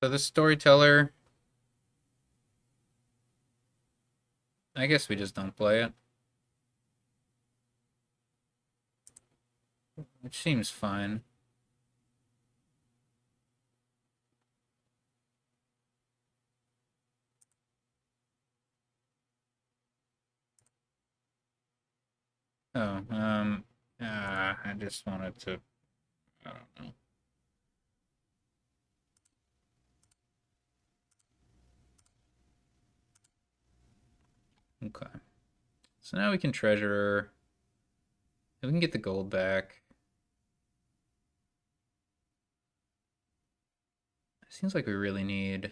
So the storyteller, I guess we just don't play it. Which seems fine. Oh, I just wanted to, I don't know. Okay. So now we can treasure. We can get the gold back. It seems like we really need.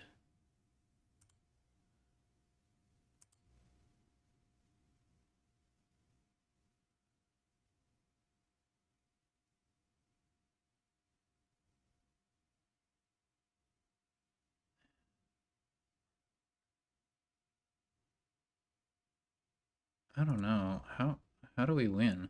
I don't know. How do we win?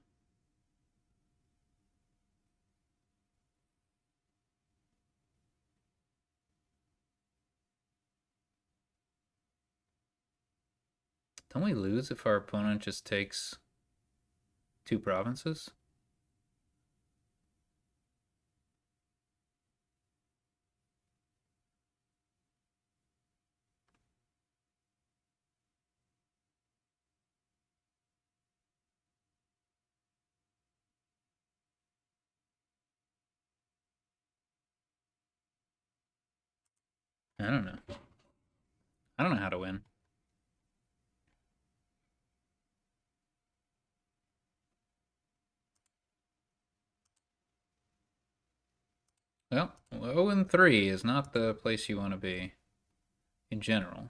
Don't we lose if our opponent just takes two provinces? I don't know. I don't know how to win. Well, 0 and 3 is not the place you want to be in general.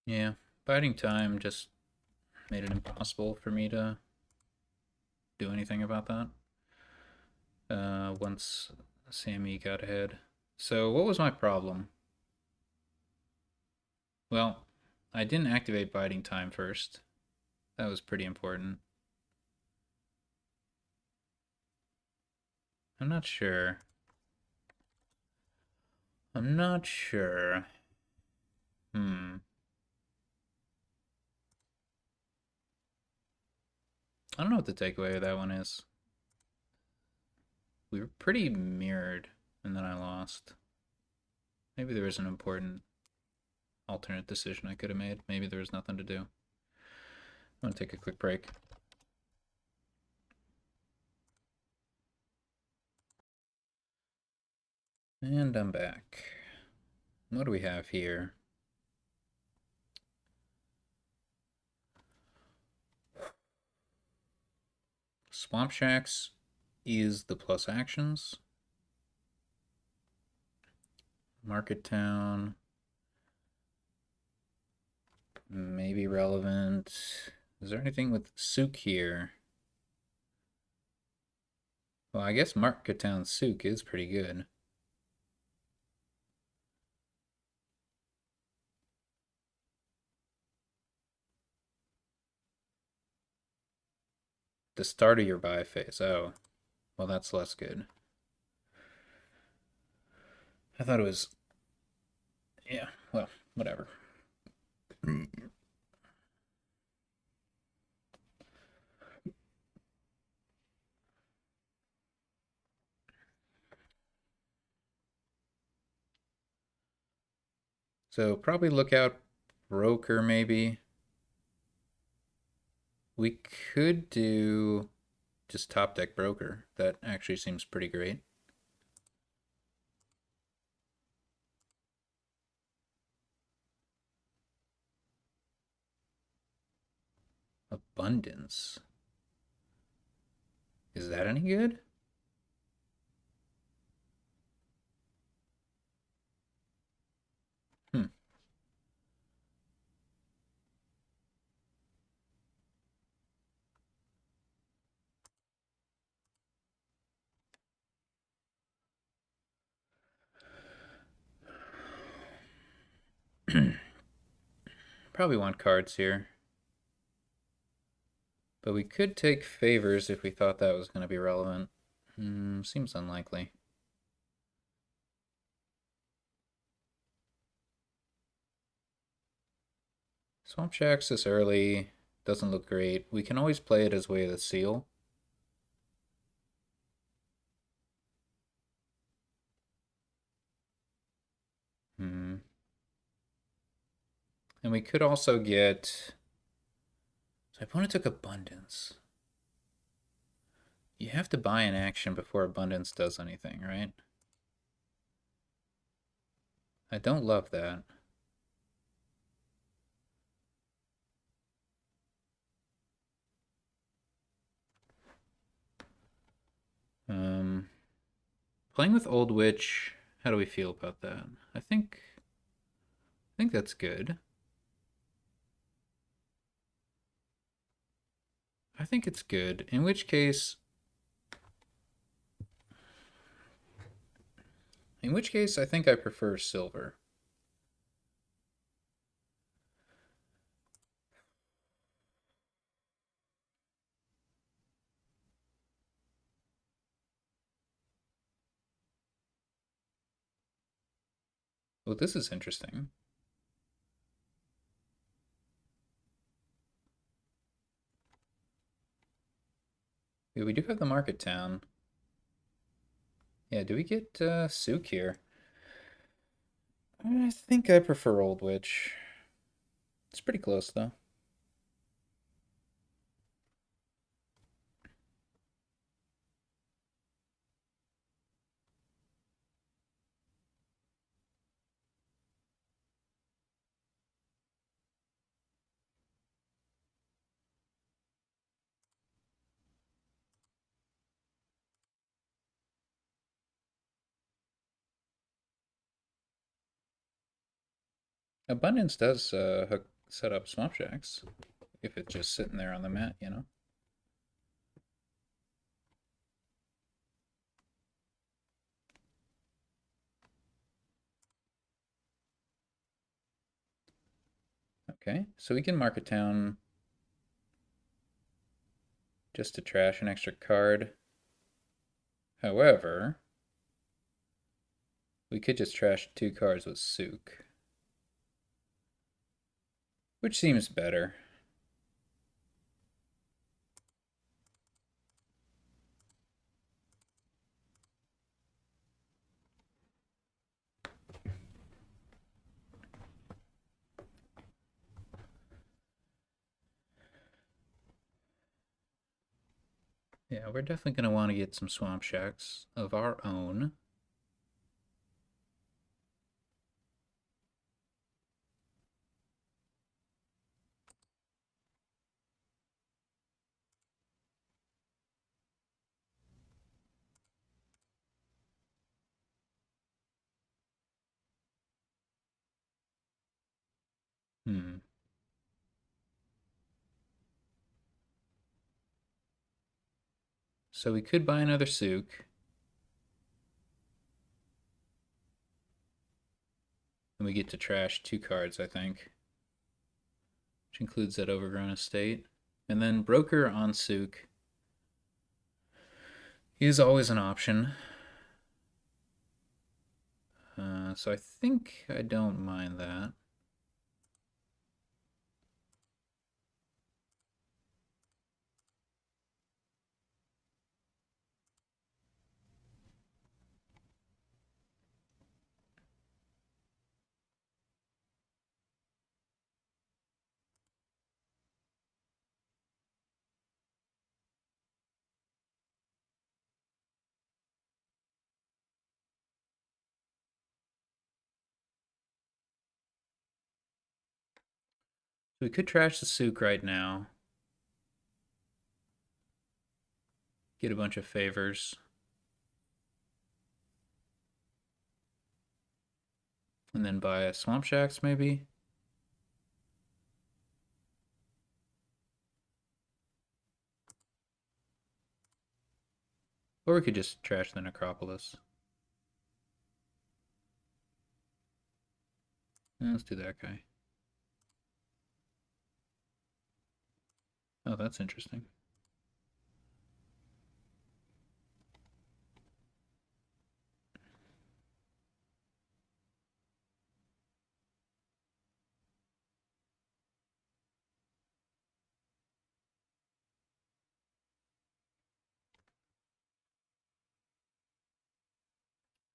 Yeah, biding time just made it impossible for me to do anything about that. Once SamE got ahead. So what was my problem? Well, I didn't activate biding time first. That was pretty important. I'm not sure. I'm not sure. Hmm. I don't know what the takeaway of that one is. We were pretty mirrored, and then I lost. Maybe there was an important alternate decision I could have made. Maybe there was nothing to do. I'm gonna take a quick break. And I'm back. What do we have here? Swamp Shacks is the plus actions. Market Town. Maybe relevant. Is there anything with Souk here? Well, I guess Market Town Souk is pretty good. The start of your buy phase. Oh, well, that's less good. I thought it was. Yeah, well, whatever. So probably look out broker maybe. We could do just top deck broker. That actually seems pretty great. Abundance. Is that any good? Hmm. probably want cards here. But we could take favors if we thought that was going to be relevant. Seems unlikely. Swamp Shacks this early doesn't look great. We can always play it as Way of the Seal. And we could also get... So opponent took Abundance. You have to buy an action before Abundance does anything, right? I don't love that. Playing with Old Witch, how do we feel about that? I think that's good. I think it's good. In which case, I think I prefer silver. Well, this is interesting. Yeah, we do have the Market Town. Yeah, do we get Souk here? I think I prefer Old Witch. It's pretty close, though. Abundance does set up Swamp Shacks if it's just sitting there on the mat, you know? Okay, so we can Market Town just to trash an extra card. However, we could just trash 2 cards with Souk, which seems better. Yeah, we're definitely going to want to get some Swamp Shacks of our own. So we could buy another Souk. And we get to trash 2 cards, I think. Which includes that Overgrown Estate. And then Broker on Souk is always an option. So I think I don't mind that. So we could trash the Souk right now. Get a bunch of favors. And then buy a Swamp Shacks, maybe? Or we could just trash the Necropolis. Let's do that guy. Oh, that's interesting.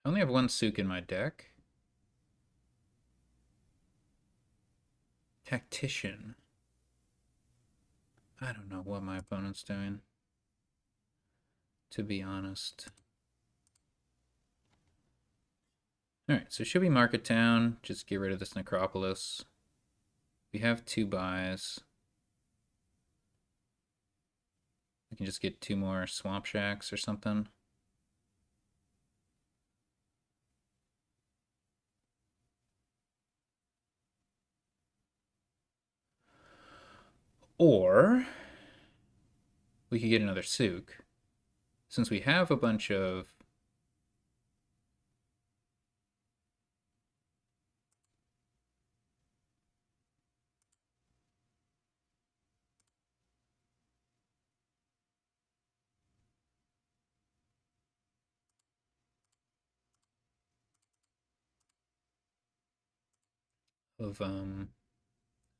I only have one Sook in my deck. Tactician. I don't know what my opponent's doing, to be honest. Alright, so should we Market Town? Just get rid of this Necropolis. We have 2 buys. We can just get 2 more Swamp Shacks or something. Or we could get another Sook. Since we have a bunch of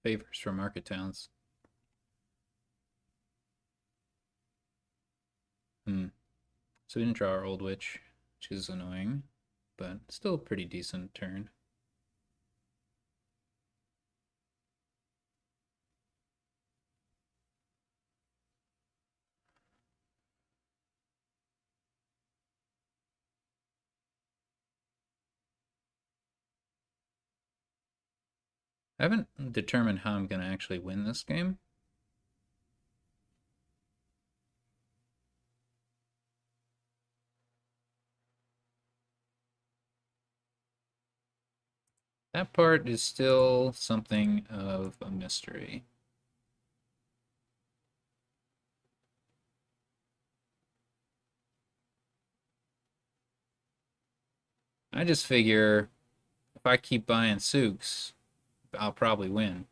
favors for Market Towns. So we didn't draw our Old Witch, which is annoying, but still a pretty decent turn. I haven't determined how I'm going to actually win this game. That part is still something of a mystery. I just figure if I keep buying Sooks, I'll probably win.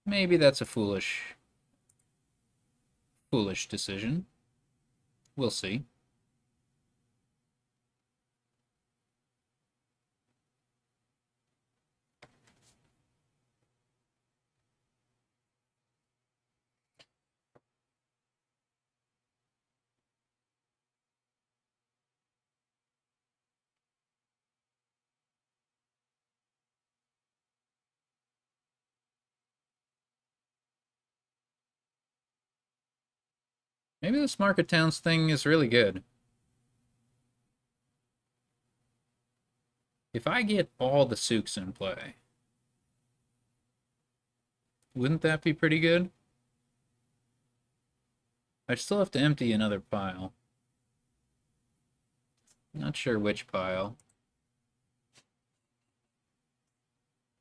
Maybe that's a foolish decision. We'll see. Maybe this Market Towns thing is really good. If I get all the Sooks in play, wouldn't that be pretty good? I still have to empty another pile. Not sure which pile.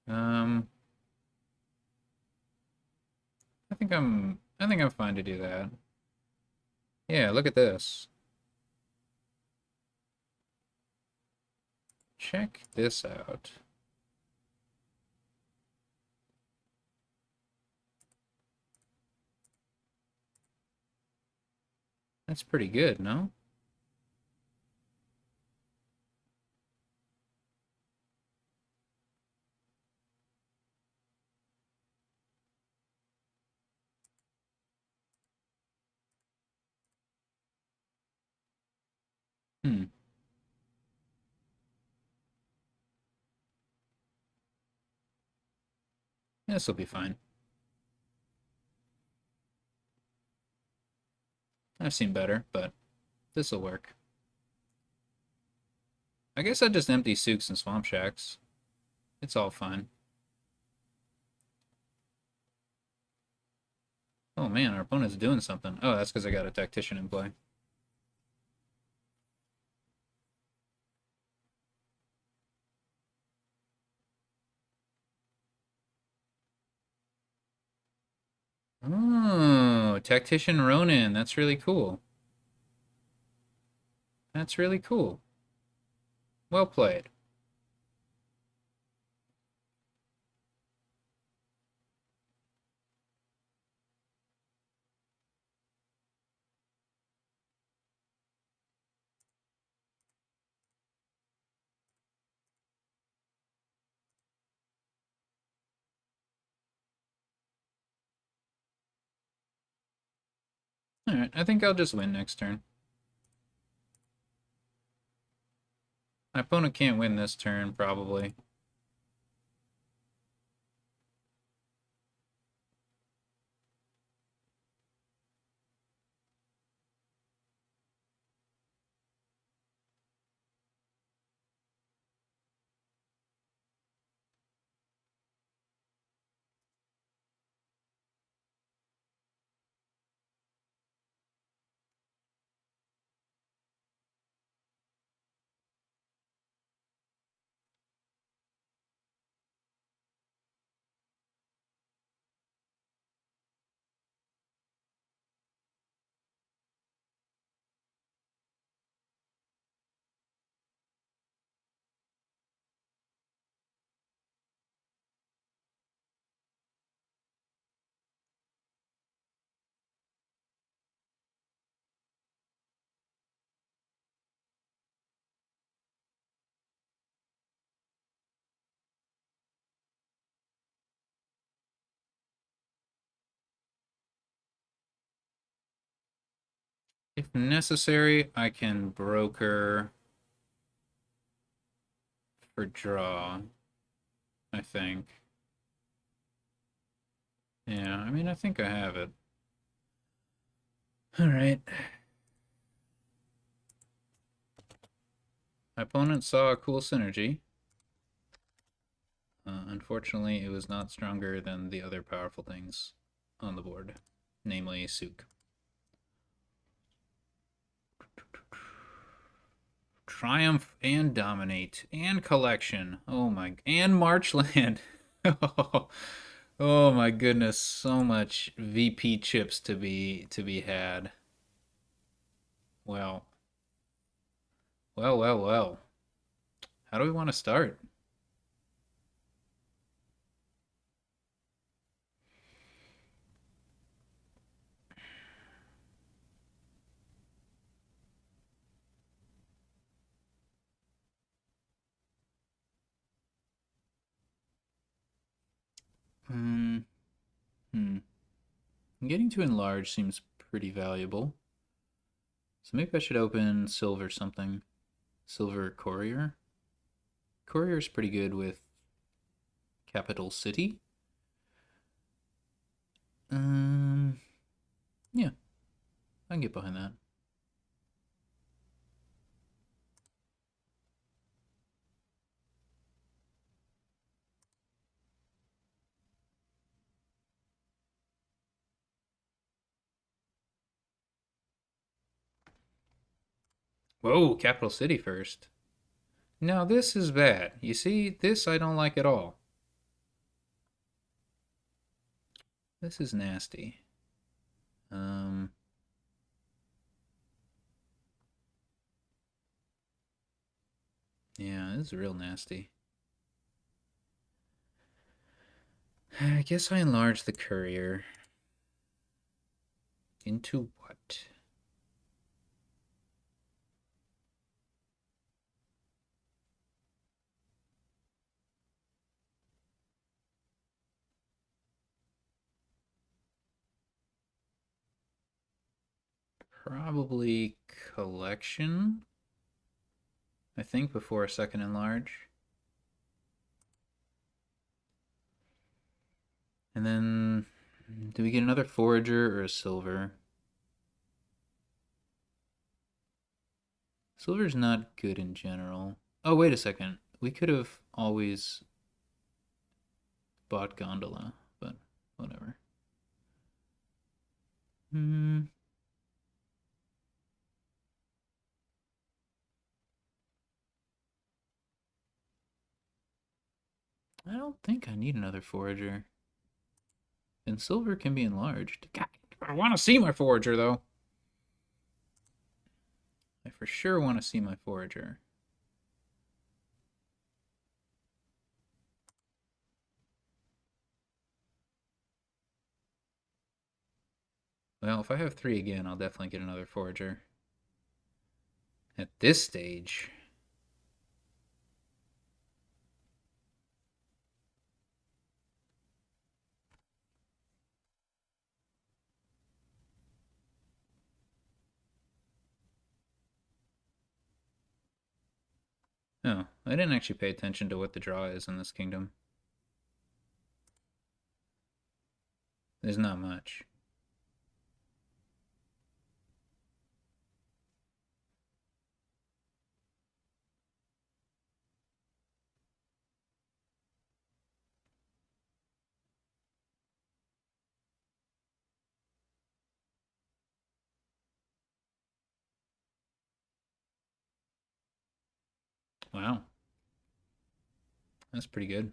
I think I'm fine to do that. Yeah, look at this. Check this out. That's pretty good, no? Hmm. This will be fine. I've seen better, but this will work. I guess I just empty Sooks and Swamp Shacks. It's all fine. Oh man, our opponent's doing something. Oh, that's because I got a Tactician in play. Oh, Tactician Ronin. That's really cool. That's really cool. Well played. Alright, I think I'll just win next turn. My opponent can't win this turn, probably. If necessary, I can broker for draw, I think. Yeah, I mean, I think I have it. Alright. My opponent saw a cool synergy. Unfortunately, it was not stronger than the other powerful things on the board, namely Sook. Triumph and Dominate and Collection. Oh my, and Marchland. Oh my goodness, so much VP chips to be had. Well, well. How do we want to start? Hmm. Hmm. Getting to enlarge seems pretty valuable. So maybe I should open silver something. Silver Courier. Courier's pretty good with Capital City. Um, yeah, I can get behind that. Whoa, Capital City first. Now this is bad. You see, this I don't like at all. This is nasty. Um, yeah, this is real nasty. I guess I enlarge the courier. Into what? Probably collection, I think, before a second enlarge. And then, do we get another forager or a silver? Silver's not good in general. Oh, wait a second. We could have always bought Gondola, but whatever. Hmm. I don't think I need another forager. And silver can be enlarged. God, I want to see my forager, though. I for sure want to see my forager. Well, if I have three again, I'll definitely get another forager. At this stage. Oh, I didn't actually pay attention to what the draw is in this kingdom. There's not much. Wow, that's pretty good.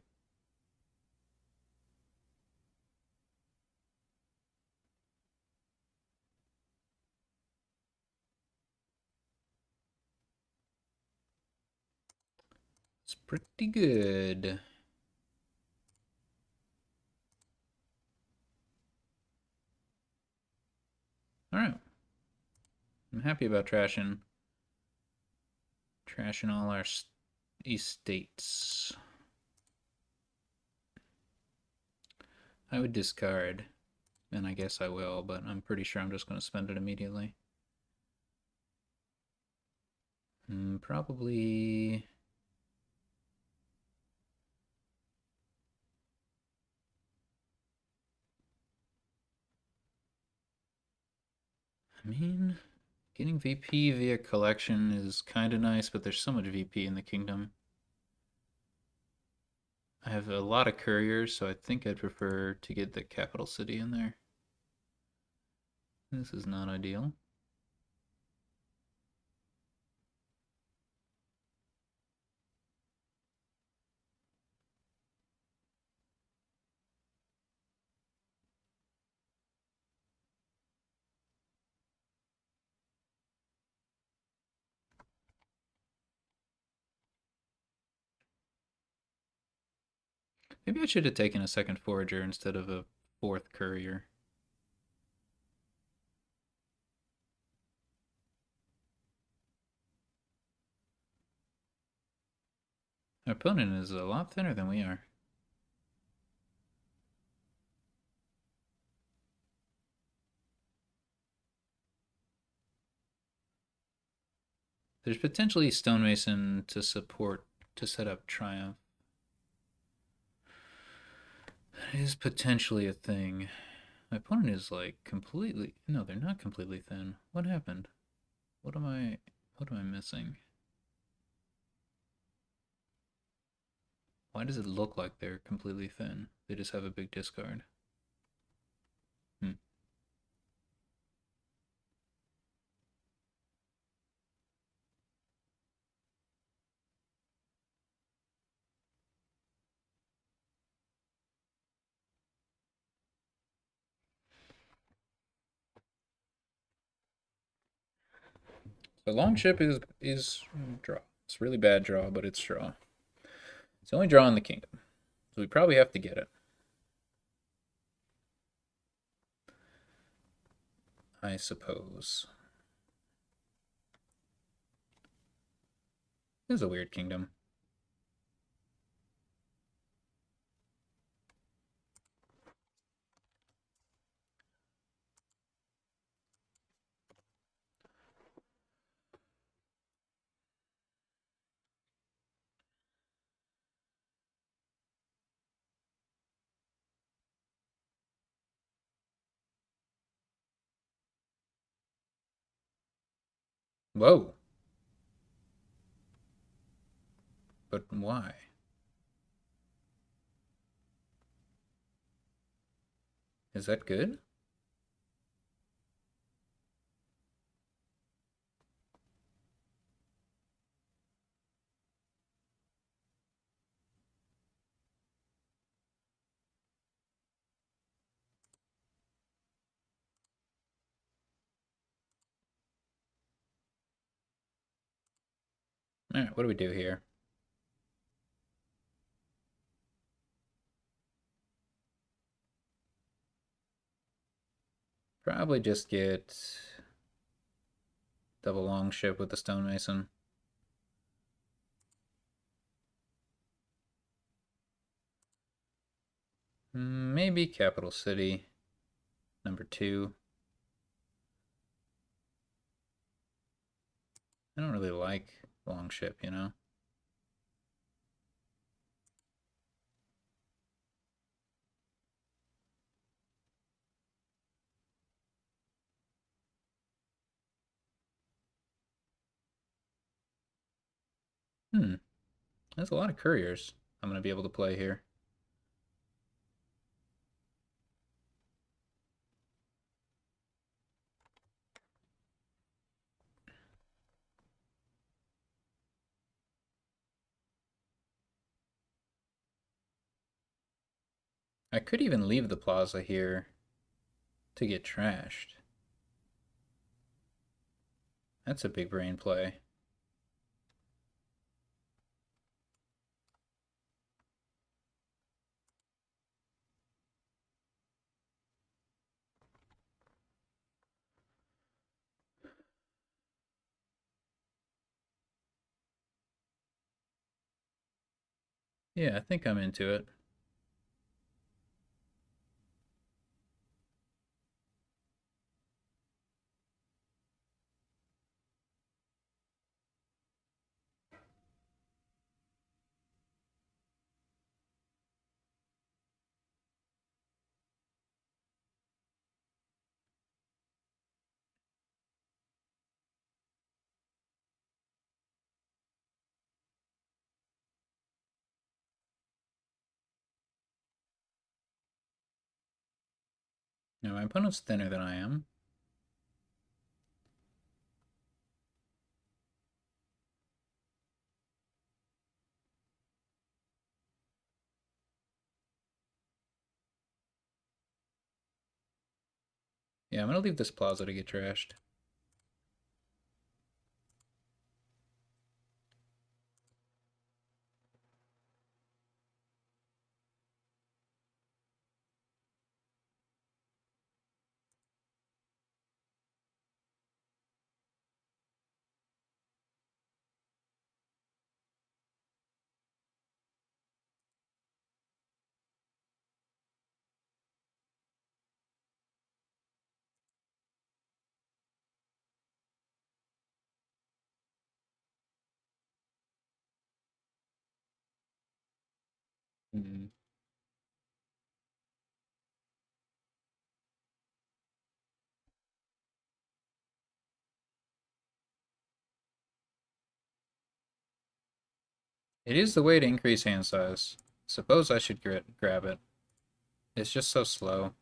It's pretty good. All right, I'm happy about trashing all our estates. I would discard, and I guess I will, but I'm pretty sure I'm just going to spend it immediately. Probably. I mean, getting VP via collection is kind of nice, but there's so much VP in the kingdom. I have a lot of couriers, so I think I'd prefer to get the capital city in there. This is not ideal. Maybe I should have taken a second forager instead of a fourth courier. Our opponent is a lot thinner than we are. There's potentially Stonemason to support to set up Triumph. That is potentially a thing. My opponent is like completely. No, they're not completely thin. What happened? What am I? What am I missing? Why does it look like they're completely thin? They just have a big discard. Hmm. The long ship is draw. It's a really bad draw, but it's draw. It's the only draw in the kingdom, so we probably have to get it. I suppose. This is a weird kingdom. Whoa. But why? Is that good? Alright, what do we do here? Probably just get double long ship with the stonemason. Maybe capital city. #2. I don't really like long ship, you know? Hmm, there's a lot of couriers I'm going to be able to play here. I could even leave the plaza here to get trashed. That's a big brain play. Yeah, I think I'm into it. Now, my opponent's thinner than I am. Yeah, I'm going to leave this plaza to get trashed. Mm. It is the way to increase hand size. Suppose I should grab it. It's just so slow.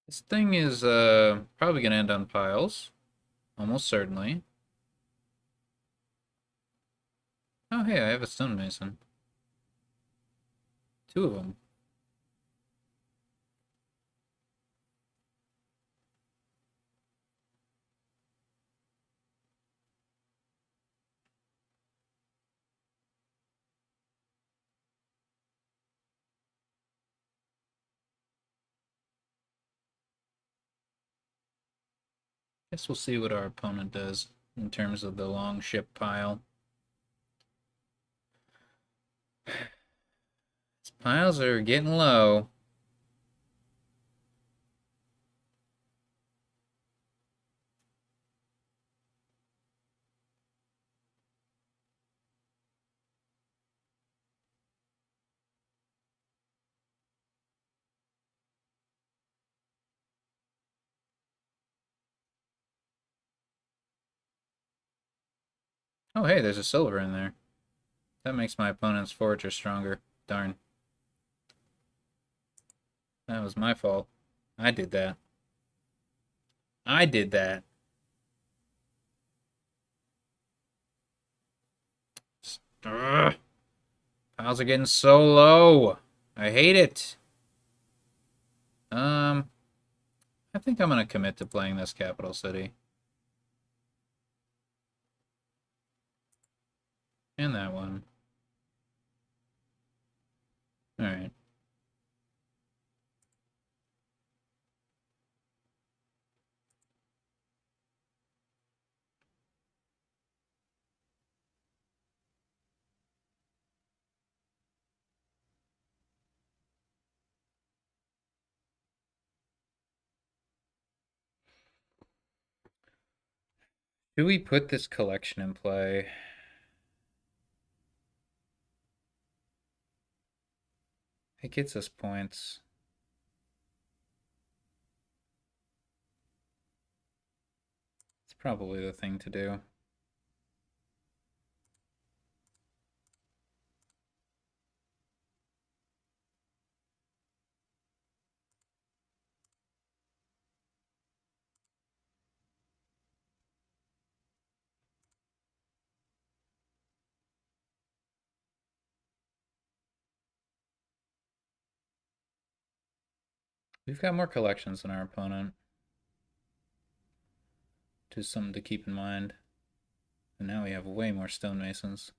This thing is probably going to end on piles. Almost certainly. Oh, hey, I have a stonemason. Two of them. Guess we'll see what our opponent does in terms of the long ship pile. His piles are getting low. Oh, hey, there's a silver in there. That makes my opponent's forager stronger. Darn. That was my fault. I did that. I did that. Ugh. Piles are getting so low. I hate it. I think I'm gonna commit to playing this capital city. And that one. Alright. Do we put this collection in play? It gets us points. It's probably the thing to do. We've got more collections than our opponent. Just something to keep in mind. And now we have way more stonemasons.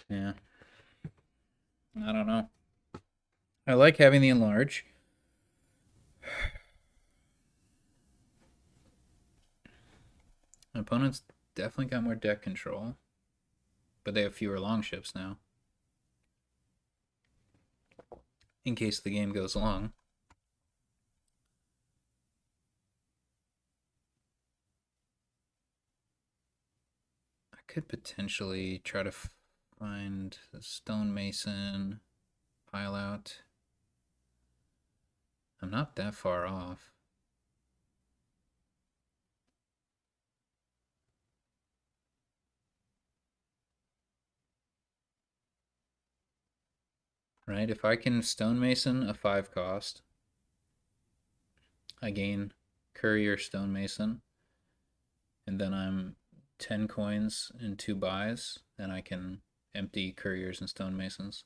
Yeah. I don't know. I like having the enlarge. My opponent's definitely got more deck control. But they have fewer longships now. In case the game goes long. I could potentially try to find a stonemason pile out. I'm not that far off. Right? If I can stonemason a 5 cost, I gain courier stonemason, and then I'm 10 coins and 2 buys, and I can empty couriers and stonemasons.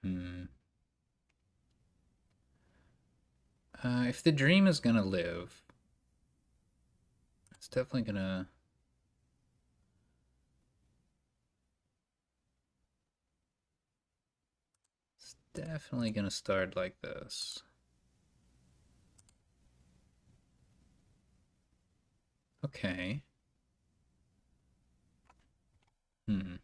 Hmm. If the dream is gonna live, it's definitely gonna. It's definitely gonna start like this. Okay. Hmm.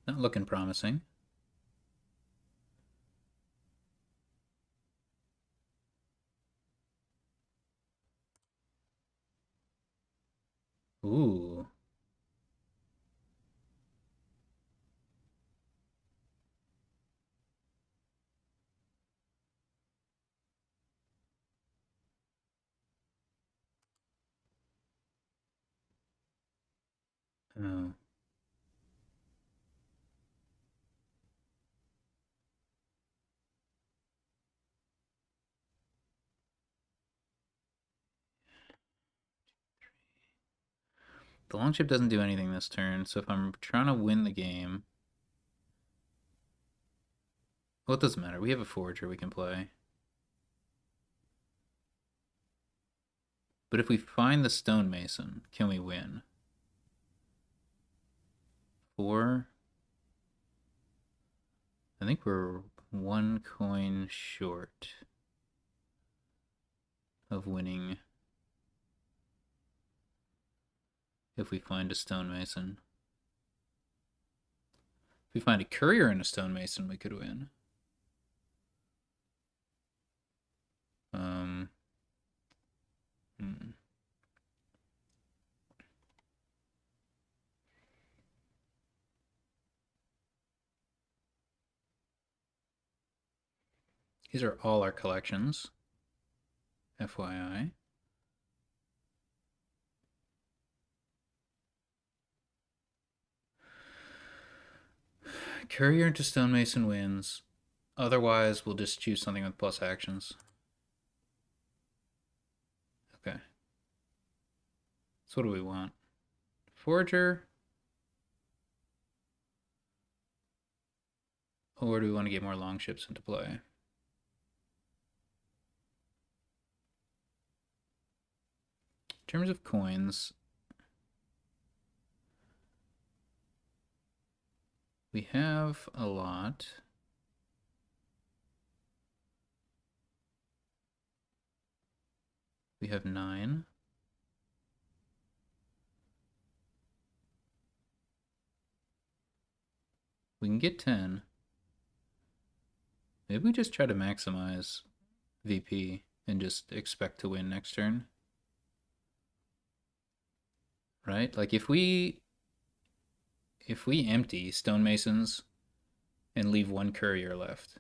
Not looking promising. Ooh. Oh. The longship doesn't do anything this turn, so if I'm trying to win the game. Well, it doesn't matter. We have a forager we can play. But if we find the stonemason, can we win? 4. I think we're 1 coin short of winning. if we find a stonemason. If we find a courier and a stonemason, we could win. Um, hmm. These are all our collections, FYI. Courier into stonemason wins. Otherwise, we'll just choose something with plus actions. Okay. So what do we want? Forger? Or do we want to get more longships into play? In terms of coins, we have a lot. We have 9. We can get 10. Maybe we just try to maximize VP and just expect to win next turn. Right? Like if we empty stonemasons and leave one courier left,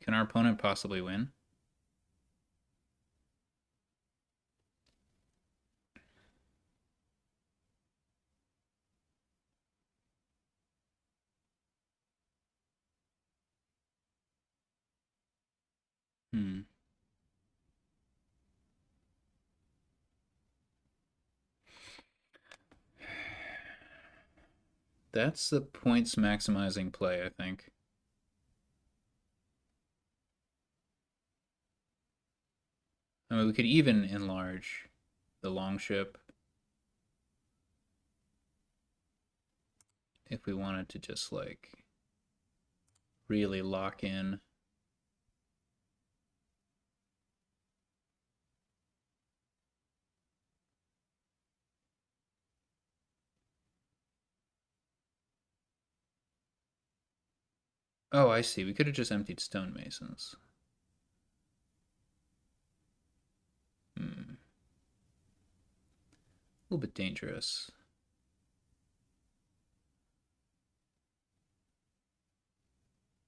can our opponent possibly win? Hmm. That's the points maximizing play, I think. I mean, we could even enlarge the longship if we wanted to just like really lock in. Oh, I see. We could have just emptied stonemasons. Hmm. A little bit dangerous.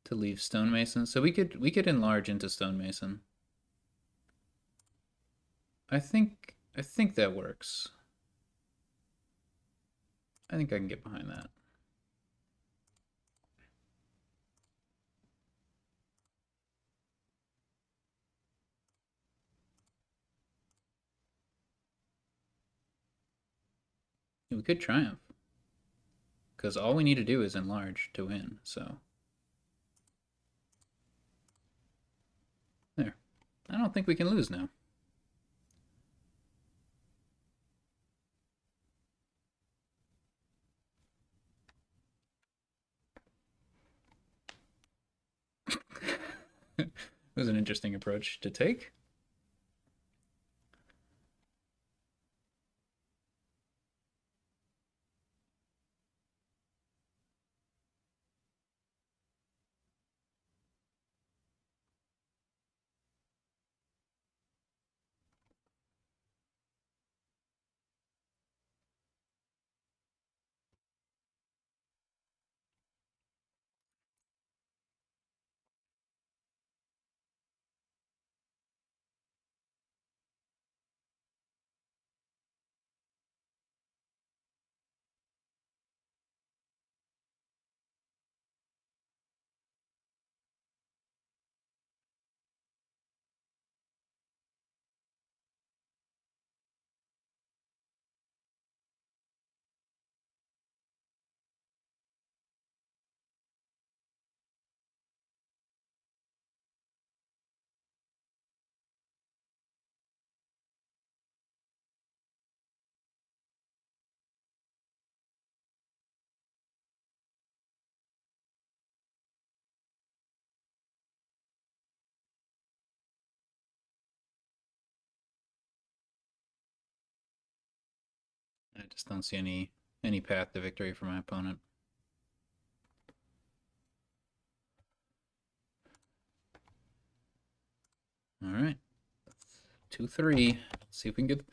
To leave stonemason. So we could enlarge into stonemason. I think that works. I think I can get behind that. We could triumph. Because all we need to do is enlarge to win, so. There. I don't think we can lose now. It was an interesting approach to take. just don't see any path to victory for my opponent. All right, 2-3. Let's see if we can get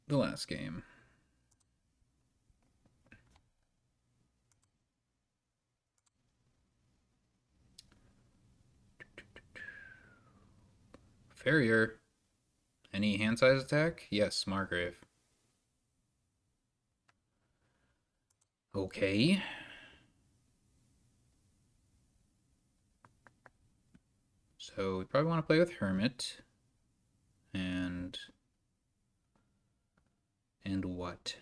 the last game. Farrier. Any hand size attack? Yes, Margrave. Okay. So we probably want to play with Hermit. And what?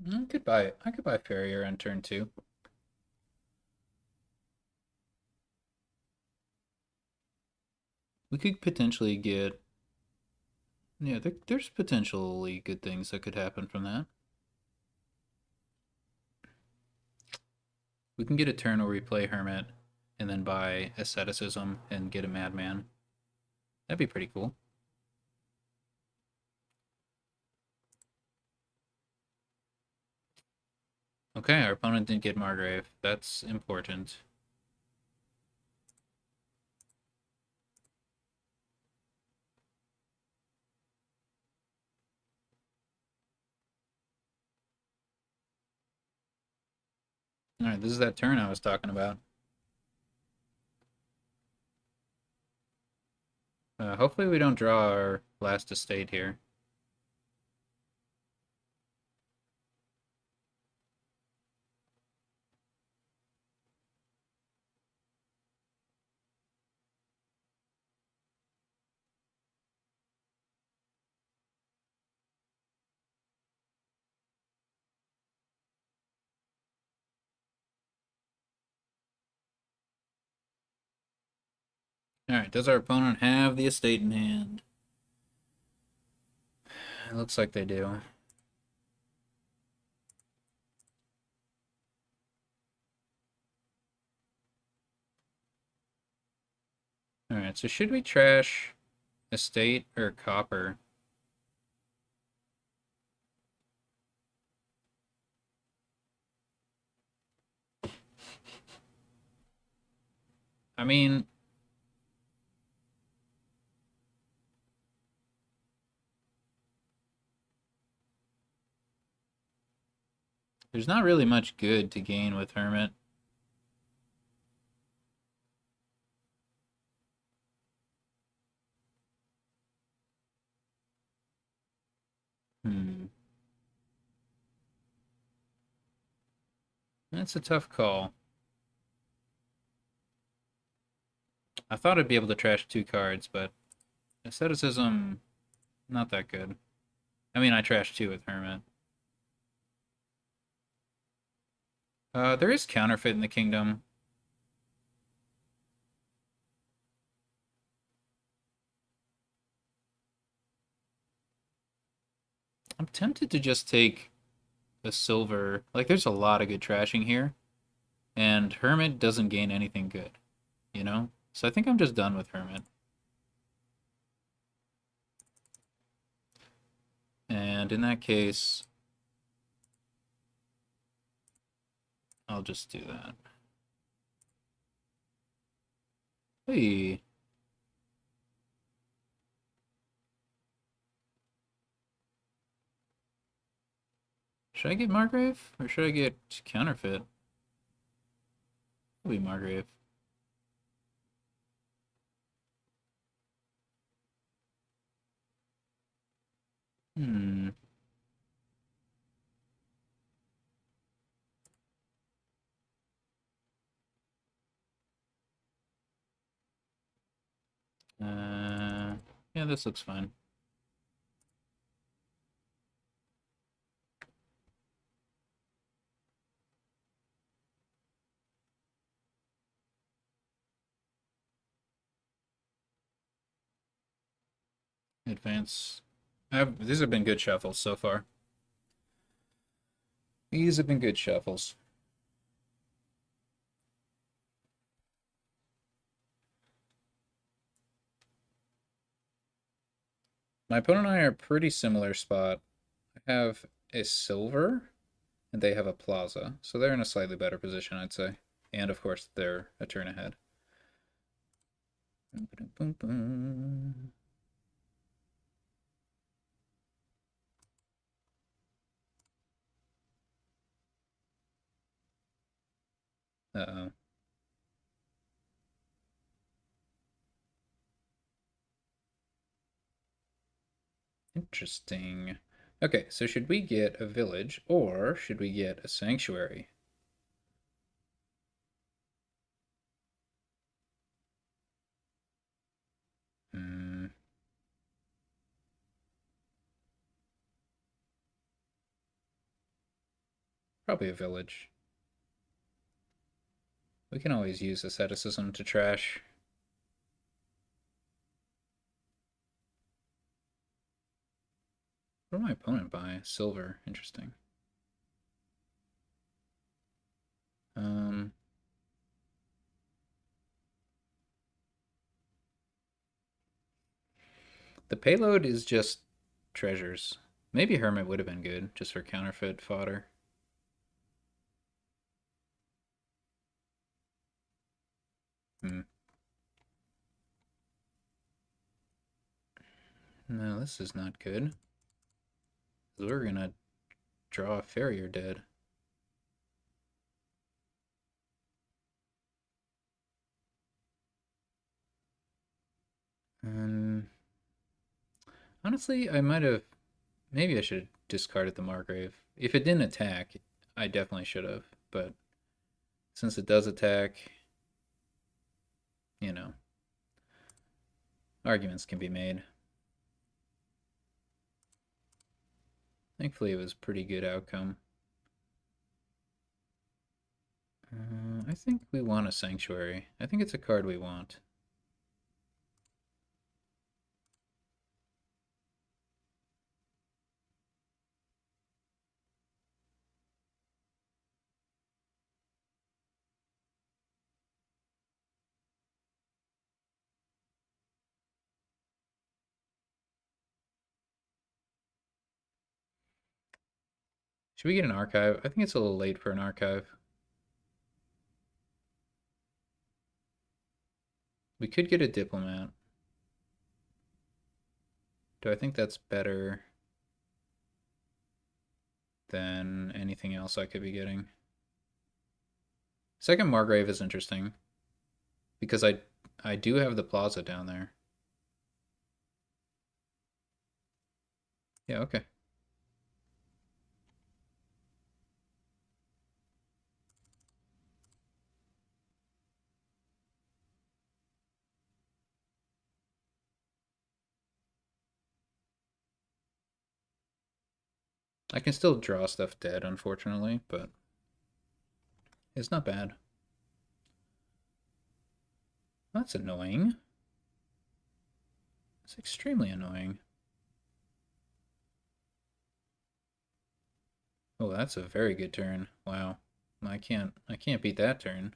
I could buy Farrier on turn 2. We could potentially get... Yeah, there's potentially good things that could happen from that. We can get a turn where we play Hermit and then buy Asceticism and get a Madman. That'd be pretty cool. Okay, our opponent didn't get Margrave. That's important. Alright, this is that turn I was talking about. Hopefully we don't draw our last estate here. Alright, does our opponent have the estate in hand? It looks like they do. Alright, so should we trash estate or copper? I mean, there's not really much good to gain with Hermit. That's a tough call. I thought I'd be able to trash 2 cards, but Asceticism, not that good. I mean, I trashed 2 with Hermit. There is Counterfeit in the Kingdom. I'm tempted to just take a silver. Like, there's a lot of good trashing here, and Hermit doesn't gain anything good, you know? So I think I'm just done with Hermit. And in that case, I'll just do that. Hey. Should I get Margrave? Or should I get Counterfeit? It'll be Margrave. Hmm. Yeah, this looks fine. Advance. These have been good shuffles so far. These have been good shuffles. My opponent and I are a pretty similar spot. I have a silver, and they have a plaza, so they're in a slightly better position, I'd say. And of course, they're a turn ahead. Uh-oh. Interesting. Okay, so should we get a village or should we get a sanctuary? Hmm, probably a village. We can always use asceticism to trash. What did my opponent buy? Silver. Interesting. Um, the payload is just treasures. Maybe Hermit would have been good, just for counterfeit fodder. Hmm. No, this is not good. We're gonna draw a farrier dead. Um, honestly, I might have. Maybe I should have discarded the Margrave. If it didn't attack, I definitely should have. But since it does attack, you know, arguments can be made. Thankfully, it was a pretty good outcome. I think we want a Sanctuary. I think it's a card we want. Should we get an Archive? I think it's a little late for an Archive. We could get a Diplomat. Do I think that's better than anything else I could be getting? Second Margrave is interesting because I do have the Plaza down there. Yeah, okay. I can still draw stuff dead, unfortunately, but it's not bad. That's annoying. It's extremely annoying. Oh, that's a very good turn. Wow. I can't beat that turn.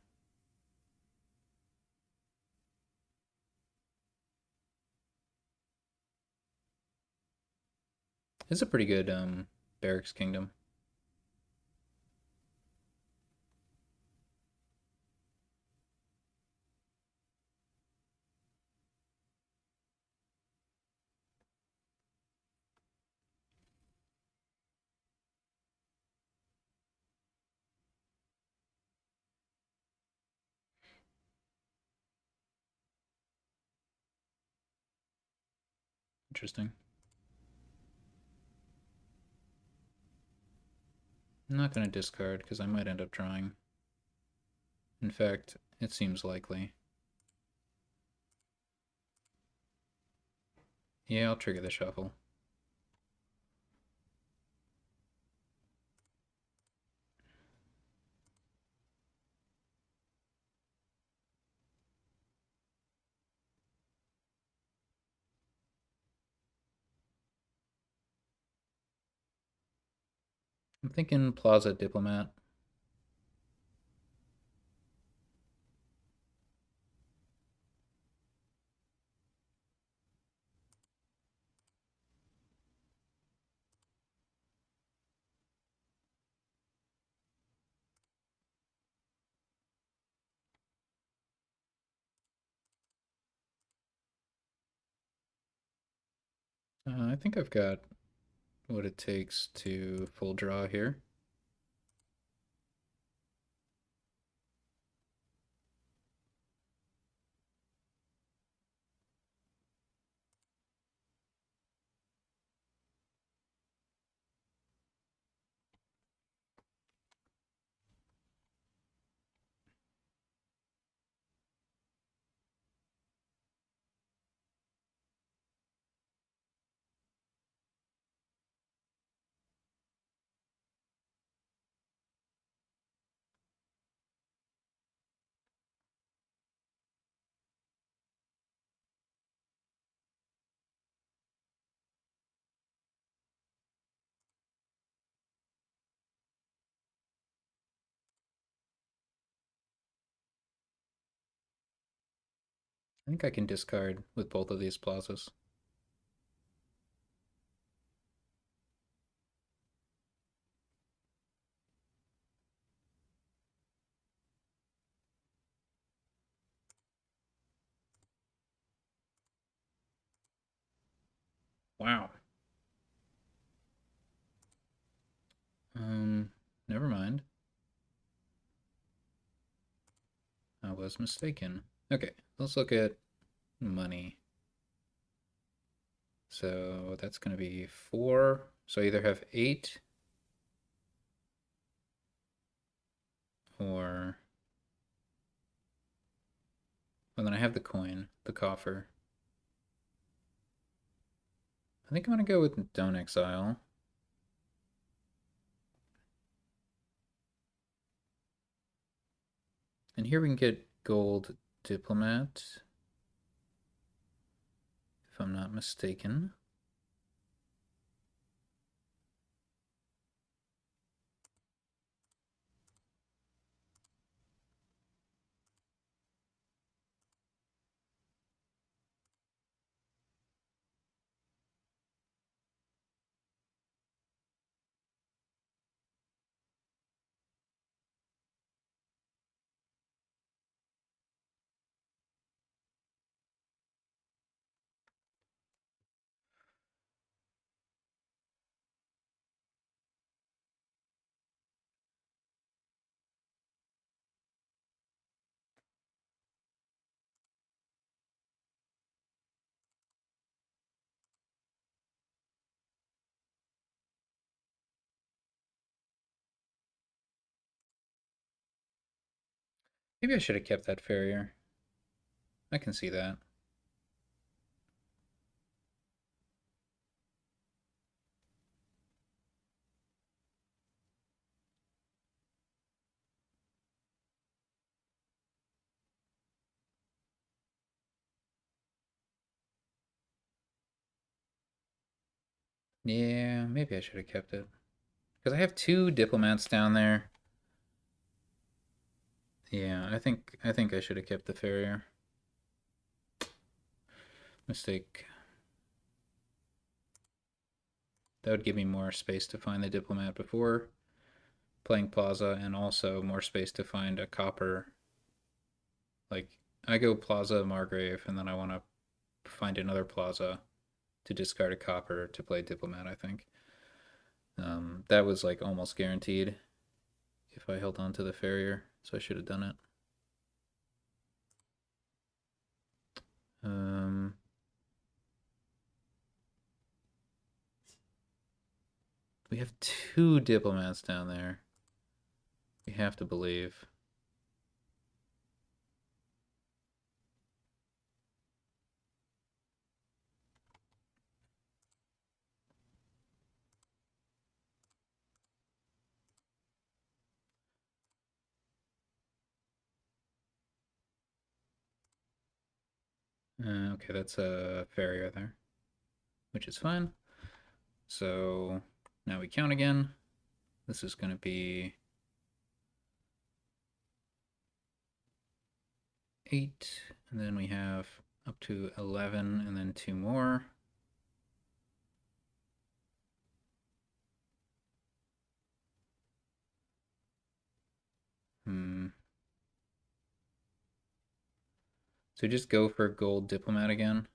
It's a pretty good Barracks Kingdom. Interesting. I'm not going to discard because I might end up drawing. In fact, it seems likely. Yeah, I'll trigger the shuffle. I'm thinking Plaza Diplomat. I think I've got what it takes to full draw here. I think I can discard with both of these plazas. Wow. Um, Never mind. I was mistaken. Okay, let's look at money. So that's going to be 4. So I either have 8 or. Well, then I have the coin, the coffer. I think I'm going to go with Don't Exile. And here we can get gold Diplomat, if I'm not mistaken. Maybe I should have kept that farrier. I can see that. Yeah, maybe I should have kept it. Because I have 2 diplomats down there. Yeah, I think I should have kept the farrier. Mistake. That would give me more space to find the diplomat before playing plaza, and also more space to find a copper. Like, I go plaza Margrave, and then I want to find another plaza to discard a copper to play diplomat, I think. That was like almost guaranteed if I held on to the farrier, so I should have done it. Um, we have 2 diplomats down there. We have to believe. Okay, that's a farrier there, which is fine. So now we count again. This is going to be 8, and then we have up to 11, and then 2 more. So just go for gold diplomat again.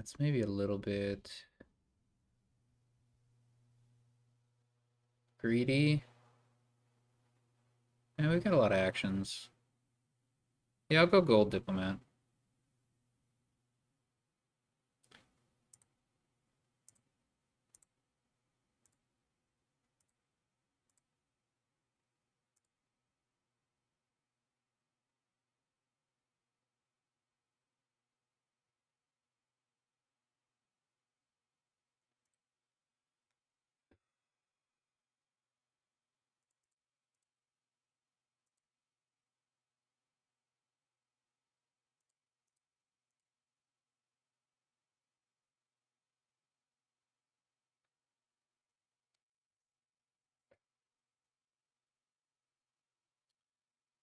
That's maybe a little bit greedy. Yeah, we've got a lot of actions. Yeah, I'll go gold diplomat.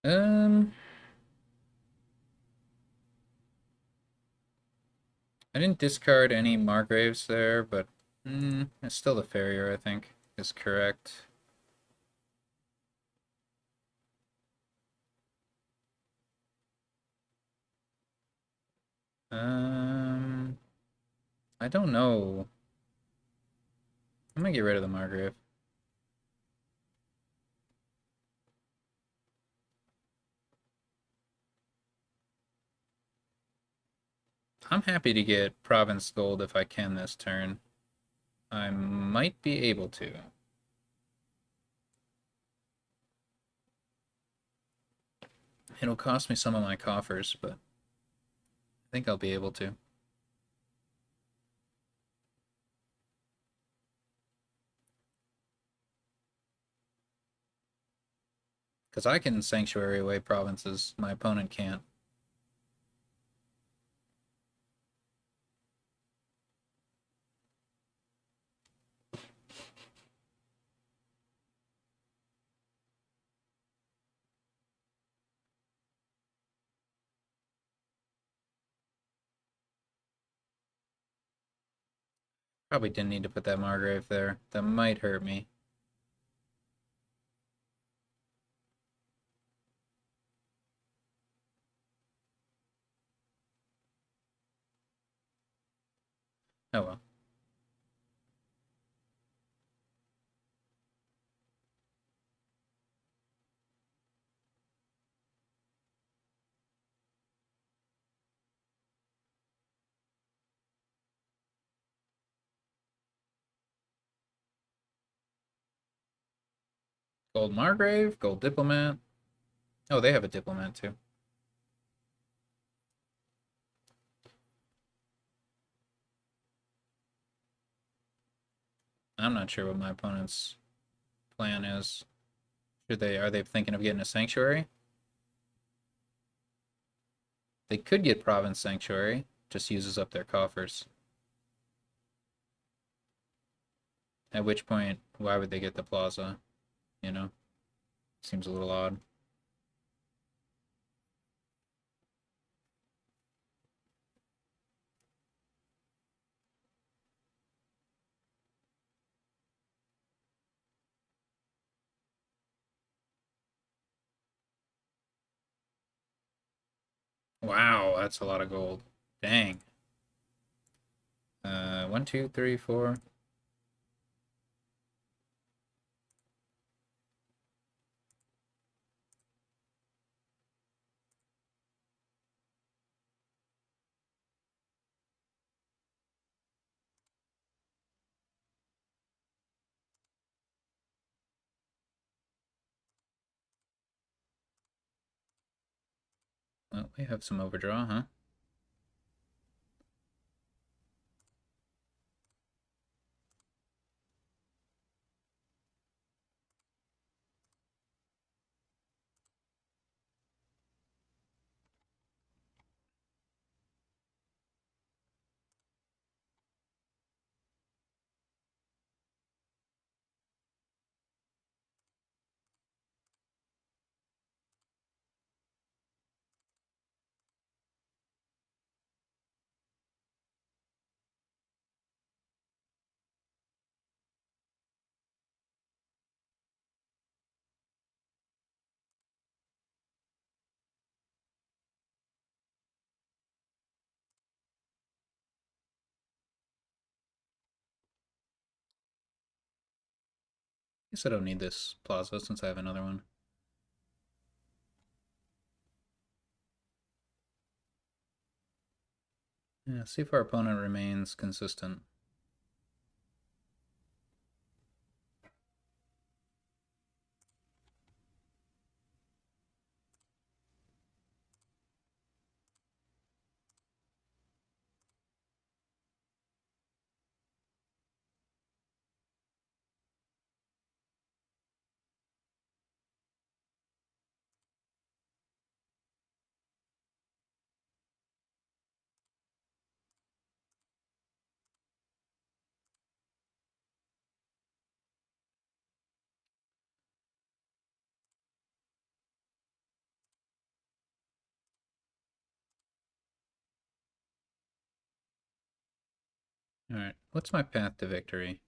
Um, I didn't discard any Margraves there, but it's still the farrier, I think, is correct. Um, I don't know. I'm gonna get rid of the Margrave. I'm happy to get province gold if I can this turn. I might be able to. It'll cost me some of my coffers, but I think I'll be able to. Because I can sanctuary away provinces, my opponent can't. Probably didn't need to put that Margrave there. That might hurt me. Oh well. Gold Margrave, gold diplomat. Oh, they have a diplomat too. I'm not sure what my opponent's plan is. Are they thinking of getting a sanctuary? They could get province sanctuary, just uses up their coffers. At which point, why would they get the plaza? You know? Seems a little odd. Wow, that's a lot of gold. Dang. One, two, three, four. Well, we have some overdraw, huh? Guess I don't need this plaza since I have another one. Yeah, see if our opponent remains consistent. Alright, what's my path to victory?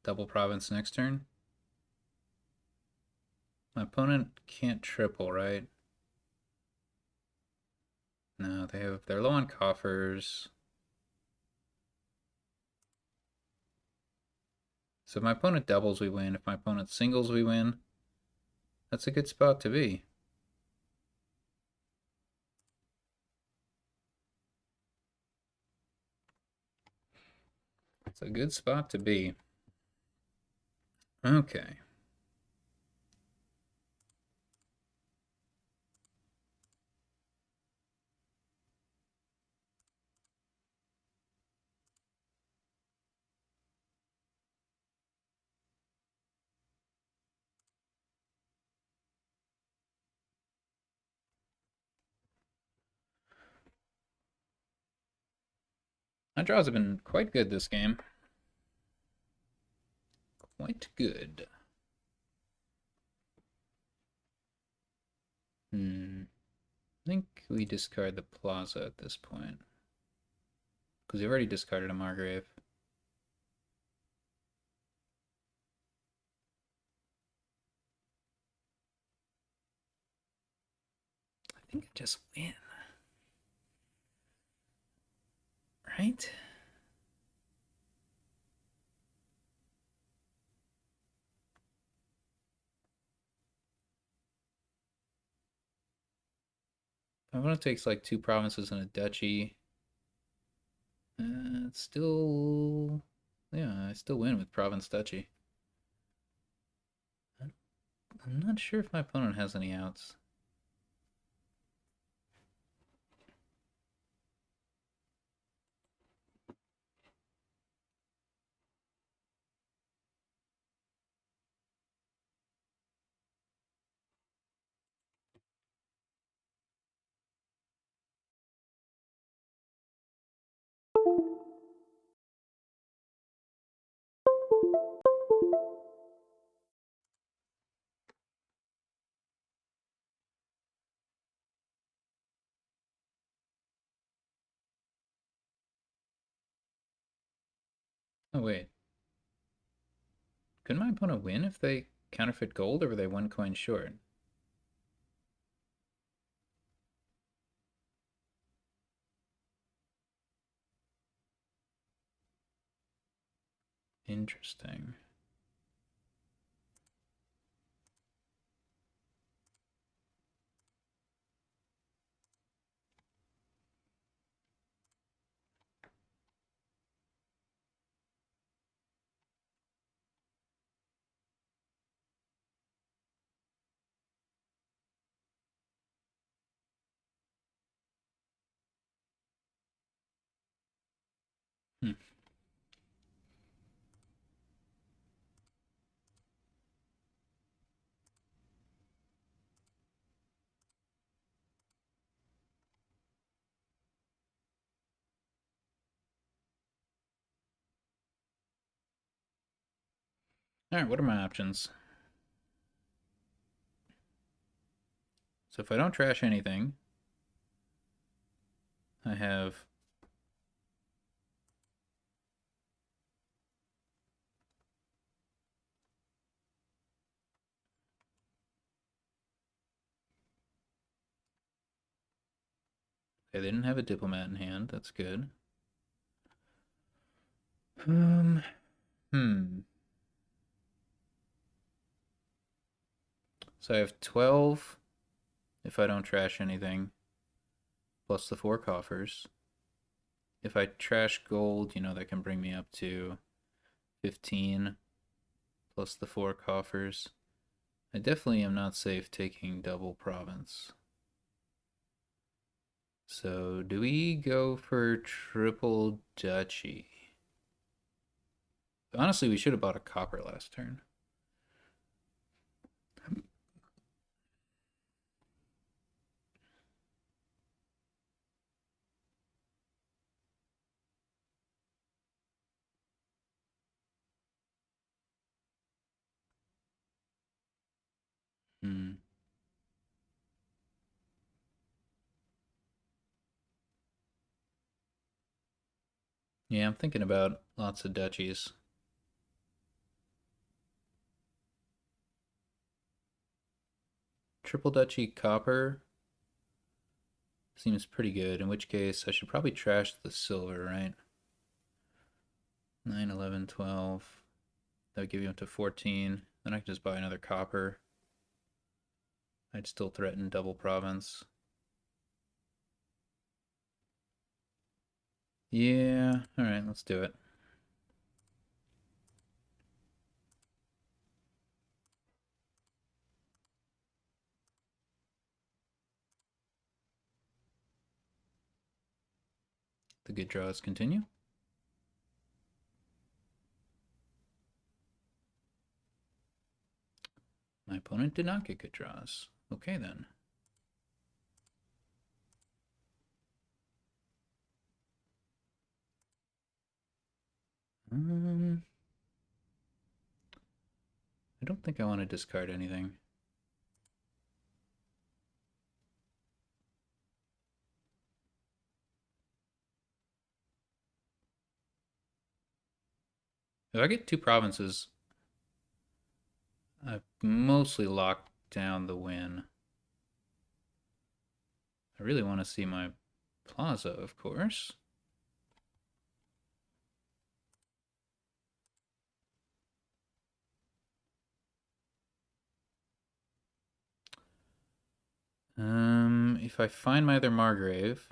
Double province next turn? My opponent can't triple, right? No, they're low on coffers. So if my opponent doubles, we win. If my opponent singles, we win. That's a good spot to be. It's a good spot to be. Okay. My draws have been quite good this game. Quite good. I think we discard the plaza at this point. Because we've already discarded a Margrave. I think I just win. Right? My opponent takes like 2 provinces and a duchy. It's still... Yeah, I still win with province duchy. I'm not sure if my opponent has any outs. Oh, wait. Couldn't my opponent win if they counterfeit gold, or were they 1 coin short? Interesting. Hmm. Alright, what are my options? So if I don't trash anything, I have... Okay, they didn't have a diplomat in hand. That's good. Hmm. So I have 12 if I don't trash anything, plus the 4 coffers. If I trash gold, that can bring me up to 15 plus the 4 coffers. I definitely am not safe taking double province. So, do we go for triple duchy? Honestly, we should have bought a copper last turn. Hmm. Yeah, I'm thinking about lots of duchies. Triple duchy copper seems pretty good, in which case I should probably trash the silver, right? 9, 11, 12. That would give you up to 14. Then I could just buy another copper. I'd still threaten double province. Yeah, alright, let's do it. The good draws continue. My opponent did not get good draws. Okay then. I don't think I want to discard anything. If I get 2 provinces, I've mostly locked down the win. I really want to see my plaza, of course. If I find my other Margrave,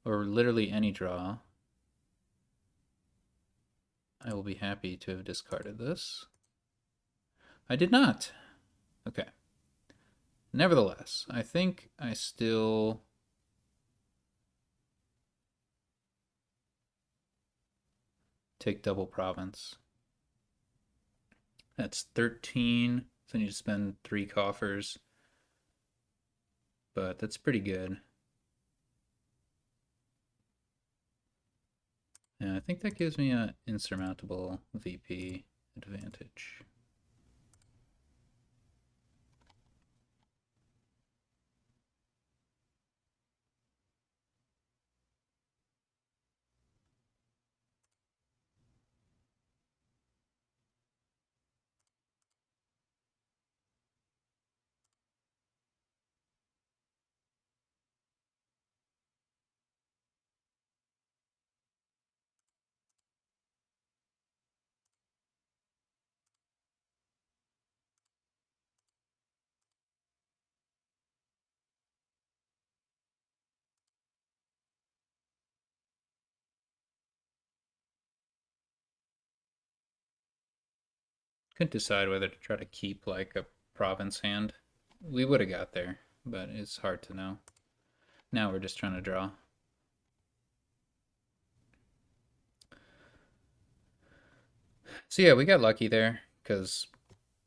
or literally any draw, I will be happy to have discarded this. I did not. Okay. Nevertheless, I think I still take double province. That's 13. So I need to spend 3 coffers. But that's pretty good. Yeah, I think that gives me an insurmountable VP advantage. Couldn't decide whether to try to keep like a province hand. We would have got there, but it's hard to know. Now we're just trying to draw. So yeah, we got lucky there because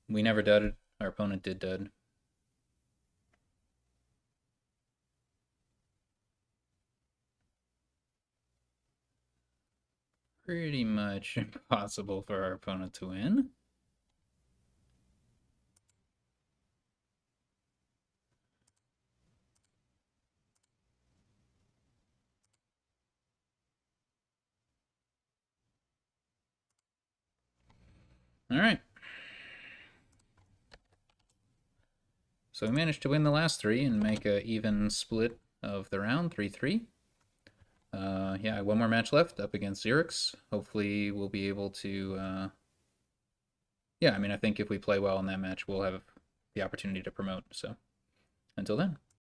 we never dudded. Our opponent did dud. Pretty much impossible for our opponent to win. All right. So we managed to win the last 3 and make a even split of the round, 3-3. Yeah, one more match left up against Xerix. Hopefully, we'll be able to. Yeah, I mean, I think if we play well in that match, we'll have the opportunity to promote. So, until then.